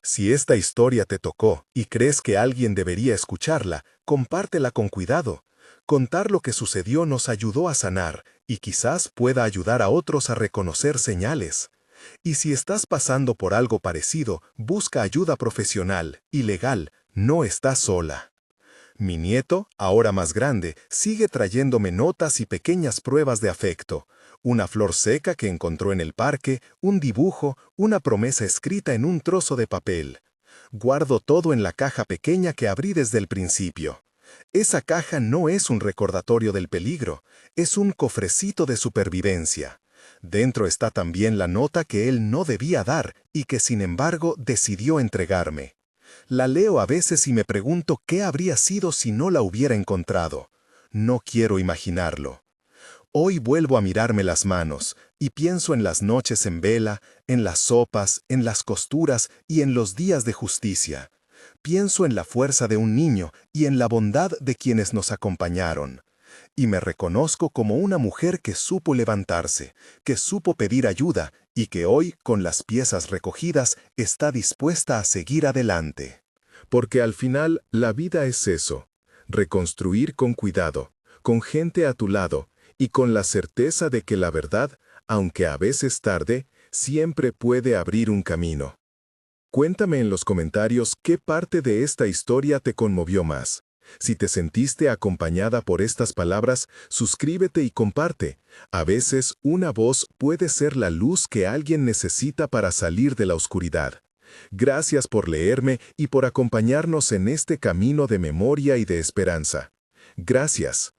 Speaker 1: Si esta historia te tocó y crees que alguien debería escucharla, compártela con cuidado. Contar lo que sucedió nos ayudó a sanar y quizás pueda ayudar a otros a reconocer señales. Y si estás pasando por algo parecido, busca ayuda profesional y legal, no estás sola. Mi nieto, ahora más grande, sigue trayéndome notas y pequeñas pruebas de afecto. Una flor seca que encontró en el parque, un dibujo, una promesa escrita en un trozo de papel. Guardo todo en la caja pequeña que abrí desde el principio. Esa caja no es un recordatorio del peligro, es un cofrecito de supervivencia. Dentro está también la nota que él no debía dar y que sin embargo decidió entregarme. La leo a veces y me pregunto qué habría sido si no la hubiera encontrado. No quiero imaginarlo. Hoy vuelvo a mirarme las manos y pienso en las noches en vela, en las sopas, en las costuras y en los días de justicia. Pienso en la fuerza de un niño y en la bondad de quienes nos acompañaron. Y me reconozco como una mujer que supo levantarse, que supo pedir ayuda y que hoy, con las piezas recogidas, está dispuesta a seguir adelante. Porque al final, la vida es eso, reconstruir con cuidado, con gente a tu lado y con la certeza de que la verdad, aunque a veces tarde, siempre puede abrir un camino. Cuéntame en los comentarios qué parte de esta historia te conmovió más. Si te sentiste acompañada por estas palabras, suscríbete y comparte. A veces, una voz puede ser la luz que alguien necesita para salir de la oscuridad. Gracias por leerme y por acompañarnos en este camino de memoria y de esperanza. Gracias.